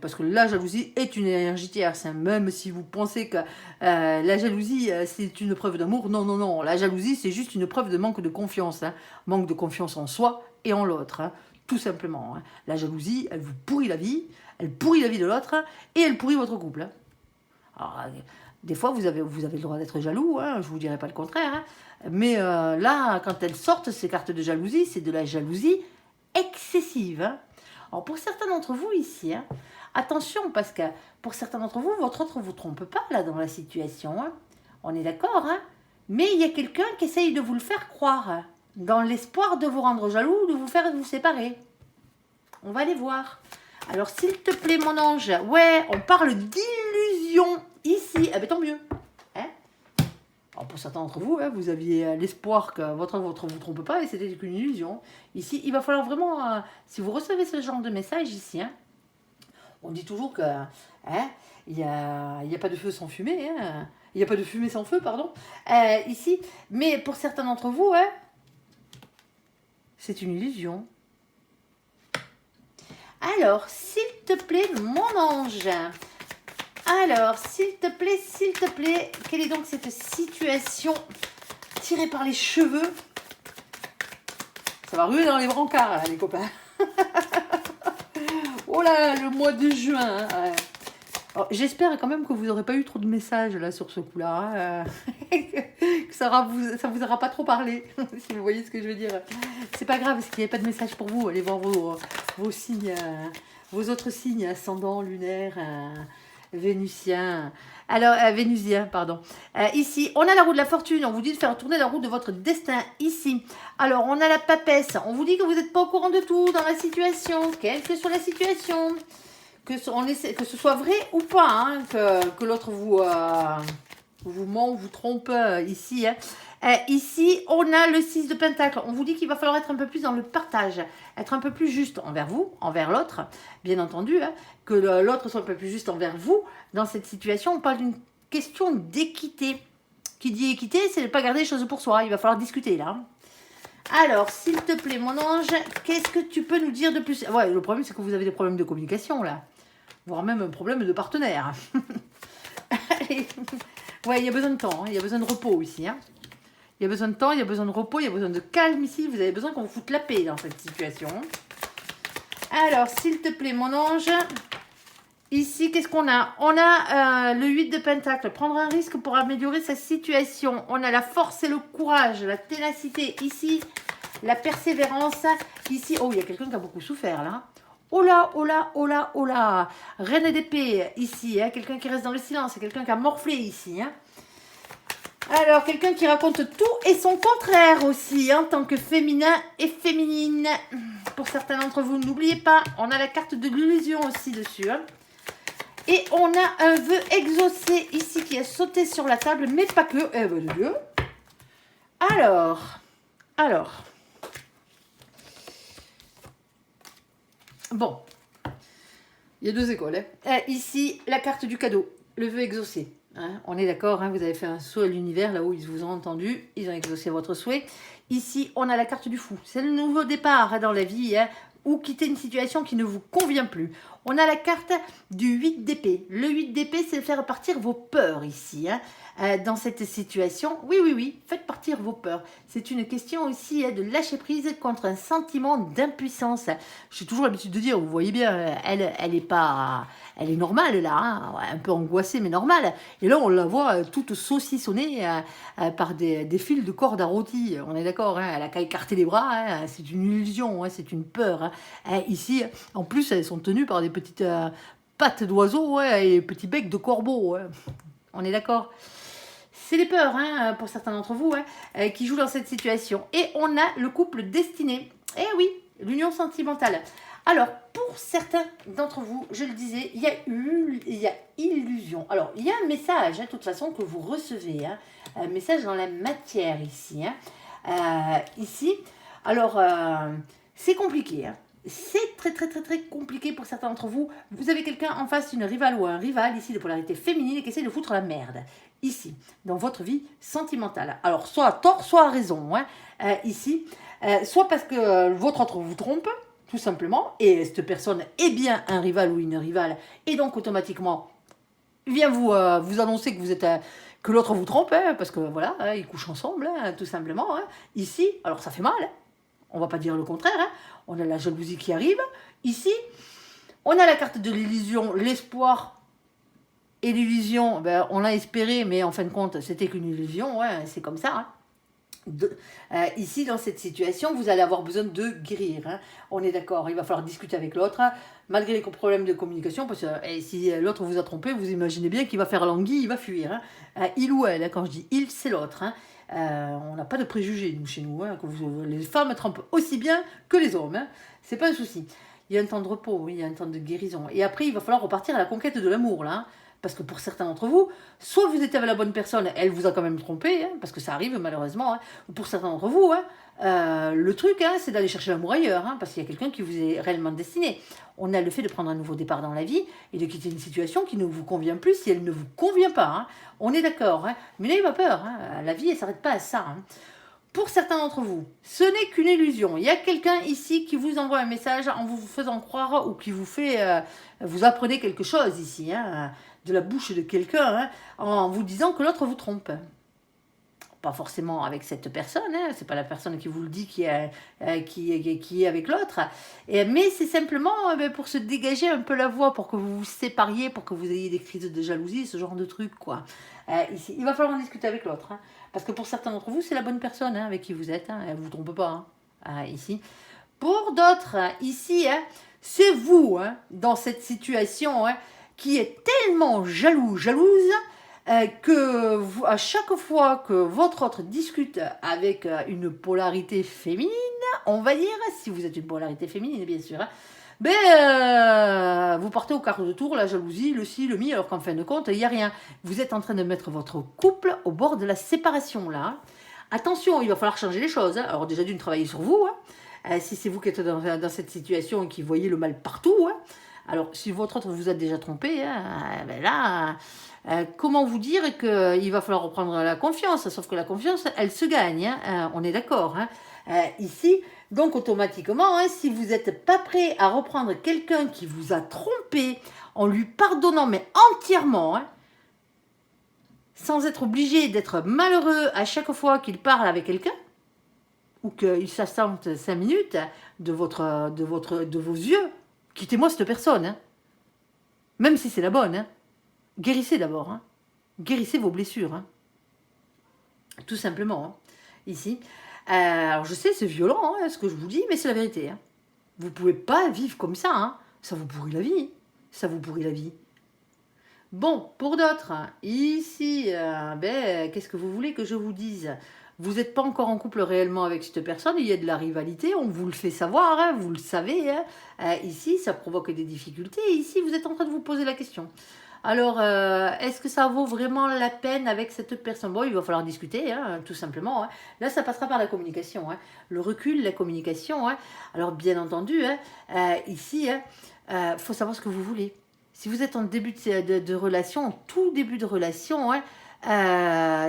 parce que la jalousie est une énergie tierce, hein, même si vous pensez que la jalousie, c'est une preuve d'amour, non, non, non, la jalousie, c'est juste une preuve de manque de confiance, hein, manque de confiance en soi et en l'autre, hein, tout simplement. Hein. La jalousie, elle vous pourrit la vie, elle pourrit la vie de l'autre, et elle pourrit votre couple. Hein. Alors, des fois, vous avez le droit d'être jaloux, hein, je ne vous dirai pas le contraire, hein, mais là, quand elles sortent, ces cartes de jalousie, c'est de la jalousie excessive. Hein. Alors pour certains d'entre vous ici, hein, attention parce que pour certains d'entre vous, votre autre ne vous trompe pas là dans la situation. Hein. On est d'accord, hein, mais il y a quelqu'un qui essaye de vous le faire croire, hein, dans l'espoir de vous rendre jaloux, de vous faire vous séparer. On va aller voir. Alors s'il te plaît mon ange, ouais, on parle d'illusion ici, eh bien tant mieux. Alors pour certains d'entre vous, hein, vous aviez l'espoir que votre ne vous trompe pas et c'était qu'une illusion. Ici, il va falloir vraiment, si vous recevez ce genre de message ici, hein, on dit toujours que hein, il n'y a pas de feu sans fumée, hein, il n'y a pas de fumée sans feu, pardon, ici. Mais pour certains d'entre vous, hein, c'est une illusion. Alors, s'il te plaît, mon ange, alors, s'il te plaît, quelle est donc cette situation tirée par les cheveux? Ça va ruer dans les brancards, là, les copains. Oh là, le mois de juin. Hein. J'espère quand même que vous n'aurez pas eu trop de messages là sur ce coup-là. Hein. Que ça vous aura pas trop parlé, si vous voyez ce que je veux dire. C'est pas grave, parce qu'il n'y a pas de message pour vous. Allez voir vos signes, vos autres signes, ascendant, lunaire... Vénusien. Alors, Vénusien, pardon. Ici, on a la roue de la fortune. On vous dit de faire tourner la roue de votre destin. Ici. Alors, on a la papesse. On vous dit que vous n'êtes pas au courant de tout dans la situation. Quelle que soit la situation. Que ce soit vrai ou pas. Hein, que l'autre vous ment, vous trompe ici. Hein. Ici, on a le 6 de Pentacle. On vous dit qu'il va falloir être un peu plus dans le partage, être un peu plus juste envers vous, envers l'autre, bien entendu, hein, que l'autre soit un peu plus juste envers vous. Dans cette situation, on parle d'une question d'équité. Qui dit équité, c'est de ne pas garder les choses pour soi. Il va falloir discuter là. Alors, s'il te plaît, mon ange, qu'est-ce que tu peux nous dire de plus? Ouais, le problème, c'est que vous avez des problèmes de communication là, voire même un problème de partenaire. Allez. Ouais, il y a besoin de temps, hein, il y a besoin de repos ici. Hein. Il y a besoin de temps, il y a besoin de repos, il y a besoin de calme ici. Vous avez besoin qu'on vous foute la paix dans cette situation. Alors, s'il te plaît, mon ange. Ici, qu'est-ce qu'on a? On a le 8 de Pentacle. Prendre un risque pour améliorer sa situation. On a la force et le courage, la ténacité. Ici, la persévérance. Ici, oh, il y a quelqu'un qui a beaucoup souffert, là. Oh là, oh là, oh là, oh là. Reine d'épée, ici. Hein. Quelqu'un qui reste dans le silence. Quelqu'un qui a morflé, ici. Hein. Alors, quelqu'un qui raconte tout et son contraire aussi, en tant que féminin et féminine. Pour certains d'entre vous, n'oubliez pas, on a la carte de l'illusion aussi dessus. Hein. Et on a un vœu exaucé ici qui a sauté sur la table, mais pas que. Eh ben, Dieu. Alors. Bon. Il y a deux écoles. Hein. Ici, la carte du cadeau, le vœu exaucé. Hein, on est d'accord, hein, vous avez fait un saut à l'univers, là où ils vous ont entendu, ils ont exaucé votre souhait. Ici, on a la carte du fou. C'est le nouveau départ hein, dans la vie, hein, ou quitter une situation qui ne vous convient plus. On a la carte du 8 d'épée. Le 8 d'épée, c'est faire partir vos peurs ici. Hein. Dans cette situation, oui, oui, oui, faites partir vos peurs. C'est une question aussi hein, de lâcher prise contre un sentiment d'impuissance. J'ai toujours l'habitude de dire, vous voyez bien, elle est pas... Elle est normale là, hein, un peu angoissée mais normale. Et là on la voit toute saucissonnée par des fils de corde à rôti. On est d'accord, hein, elle a qu'à écarter les bras, hein, c'est une illusion, hein, c'est une peur. Hein. Ici, en plus, elles sont tenues par des petites pattes d'oiseau ouais, et petits becs de corbeau. Ouais. On est d'accord. C'est les peurs, hein, pour certains d'entre vous, hein, qui jouent dans cette situation. Et on a le couple destiné. Eh oui, l'union sentimentale. Alors, pour certains d'entre vous, je le disais, il y a illusion. Alors, il y a un message, hein, de toute façon, que vous recevez. Hein, un message dans la matière ici. Hein, ici, alors, c'est compliqué. Hein. C'est très, très, très, très compliqué pour certains d'entre vous. Vous avez quelqu'un en face, une rivale ou un rival, ici, de polarité féminine, qui essaie de foutre la merde. Ici, dans votre vie sentimentale. Alors, soit à tort, soit à raison. Hein, ici, soit parce que votre autre vous trompe, tout simplement, et cette personne est bien un rival ou une rivale, et donc automatiquement vient vous annoncer que vous êtes que l'autre vous trompe, hein, parce que voilà, hein, ils couchent ensemble, hein, tout simplement. Hein. Ici, alors ça fait mal, hein, on va pas dire le contraire, hein, on a la jalousie qui arrive. Ici, on a la carte de l'illusion, l'espoir et l'illusion, ben, on l'a espéré, mais en fin de compte, c'était qu'une illusion, ouais, c'est comme ça. Hein. Ici, dans cette situation, vous allez avoir besoin de guérir. Hein. On est d'accord, il va falloir discuter avec l'autre, hein, malgré les problèmes de communication, parce que si l'autre vous a trompé, vous imaginez bien qu'il va faire l'anguille, il va fuir. Hein. Il ou elle, hein, quand je dis il, c'est l'autre. Hein. On n'a pas de préjugés, nous, chez nous. Hein, que les femmes trompent aussi bien que les hommes. Hein. C'est pas un souci. Il y a un temps de repos, oui, il y a un temps de guérison. Et après, il va falloir repartir à la conquête de l'amour, là. Hein. Parce que pour certains d'entre vous, soit vous étiez avec la bonne personne, elle vous a quand même trompé, hein, parce que ça arrive malheureusement. Hein. Pour certains d'entre vous, hein, le truc, hein, c'est d'aller chercher l'amour ailleurs, hein, parce qu'il y a quelqu'un qui vous est réellement destiné. On a le fait de prendre un nouveau départ dans la vie et de quitter une situation qui ne vous convient plus si elle ne vous convient pas. Hein. On est d'accord, hein. Mais n'ayez pas peur, hein. La vie, elle ne s'arrête pas à ça. Hein. Pour certains d'entre vous, ce n'est qu'une illusion. Il y a quelqu'un ici qui vous envoie un message en vous faisant croire ou qui vous fait... vous apprenez quelque chose ici, hein, de la bouche de quelqu'un, hein, en vous disant que l'autre vous trompe. Pas forcément avec cette personne, hein, c'est pas la personne qui vous le dit qui est avec l'autre, mais c'est simplement pour se dégager un peu la voie, pour que vous vous sépariez, pour que vous ayez des crises de jalousie, ce genre de trucs, quoi. Ici, il va falloir en discuter avec l'autre, hein, parce que pour certains d'entre vous, c'est la bonne personne hein, avec qui vous êtes, hein, elle ne vous trompe pas, hein, ici. Pour d'autres, ici, c'est vous, hein, dans cette situation, hein, qui est tellement jalouse, que vous, à chaque fois que votre autre discute avec une polarité féminine, on va dire, si vous êtes une polarité féminine, bien sûr, hein, vous partez au quart de tour, la jalousie, le ci, le mi, alors qu'en fin de compte, il n'y a rien. Vous êtes en train de mettre votre couple au bord de la séparation, là. Attention, il va falloir changer les choses. Hein. Alors déjà d'une, travailler sur vous, hein. Si c'est vous qui êtes dans cette situation et qui voyez le mal partout, hein. Alors, si votre autre vous a déjà trompé, hein, ben là, comment vous dire qu'il va falloir reprendre la confiance? Sauf que la confiance, elle se gagne, hein, on est d'accord. Hein. Ici, donc automatiquement, hein, si vous n'êtes pas prêt à reprendre quelqu'un qui vous a trompé, en lui pardonnant, mais entièrement, hein, sans être obligé d'être malheureux à chaque fois qu'il parle avec quelqu'un, ou qu'il s'assente 5 minutes de vos yeux, quittez-moi cette personne, hein. Même si c'est la bonne. Hein. Guérissez d'abord. Hein. Guérissez vos blessures. Hein. Tout simplement. Hein. Ici. Alors je sais, c'est violent hein, ce que je vous dis, mais c'est la vérité. Hein. Vous ne pouvez pas vivre comme ça. Hein. Ça vous pourrit la vie. Ça vous pourrit la vie. Bon, pour d'autres, ici, qu'est-ce que vous voulez que je vous dise? Vous n'êtes pas encore en couple réellement avec cette personne, il y a de la rivalité, on vous le fait savoir, hein, vous le savez. Hein. Ici, ça provoque des difficultés. Ici, vous êtes en train de vous poser la question. Alors, est-ce que ça vaut vraiment la peine avec cette personne? Bon, il va falloir discuter, hein, tout simplement. Hein. Là, ça passera par la communication. Hein. Le recul, la communication. Hein. Alors, bien entendu, hein, ici, il faut savoir ce que vous voulez. si vous êtes en début de relation, en tout début de relation, hein,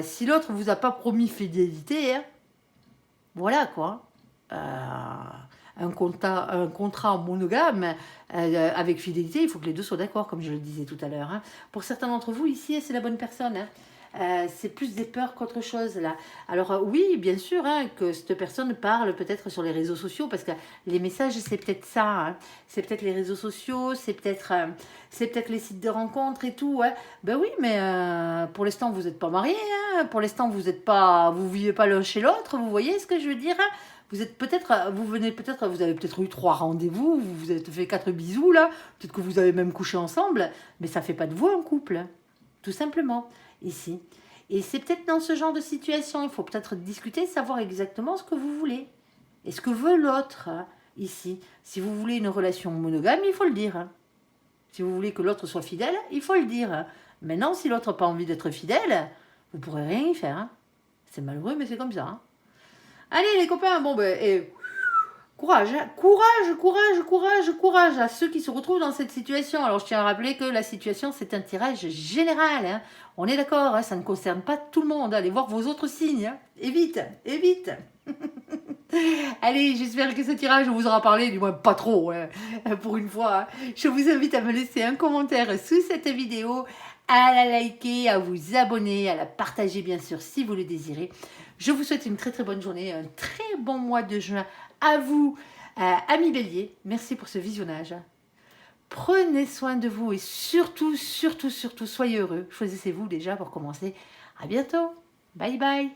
si l'autre vous a pas promis fidélité, hein, voilà quoi. Un contrat monogame avec fidélité, il faut que les deux soient d'accord, comme je le disais tout à l'heure. Hein. Pour certains d'entre vous, ici, c'est la bonne personne. Hein. C'est plus des peurs qu'autre chose là. Alors oui, bien sûr, hein, que cette personne parle peut-être sur les réseaux sociaux, parce que les messages, c'est peut-être ça. Hein. C'est peut-être les réseaux sociaux, c'est peut-être les sites de rencontres et tout. Hein. Ben oui, mais pour l'instant, vous n'êtes pas mariés. Hein. Pour l'instant, vous vivez pas l'un chez l'autre. Vous voyez ce que je veux dire? Hein. Vous avez peut-être eu 3 rendez-vous, vous vous êtes fait 4 bisous là, peut-être que vous avez même couché ensemble, mais ça fait pas de vous un couple, tout simplement, ici. Et c'est peut-être dans ce genre de situation, il faut peut-être discuter, savoir exactement ce que vous voulez. Et ce que veut l'autre, hein, ici. Si vous voulez une relation monogame, il faut le dire. Hein. Si vous voulez que l'autre soit fidèle, il faut le dire. Hein. Maintenant, si l'autre n'a pas envie d'être fidèle, vous pourrez rien y faire. Hein. C'est malheureux, mais c'est comme ça. Hein. Allez les copains, bon ben, courage, hein. Courage à ceux qui se retrouvent dans cette situation. Alors je tiens à rappeler que la situation c'est un tirage général, hein. On est d'accord, hein, ça ne concerne pas tout le monde. Allez voir vos autres signes, hein. Et vite. Allez, j'espère que ce tirage vous aura parlé, du moins pas trop, hein, pour une fois. Hein. Je vous invite à me laisser un commentaire sous cette vidéo, à la liker, à vous abonner, à la partager bien sûr si vous le désirez. Je vous souhaite une très très bonne journée, un très bon mois de juin à vous, amis Bélier. Merci pour ce visionnage. Prenez soin de vous et surtout, soyez heureux. Choisissez-vous déjà pour commencer. À bientôt. Bye bye.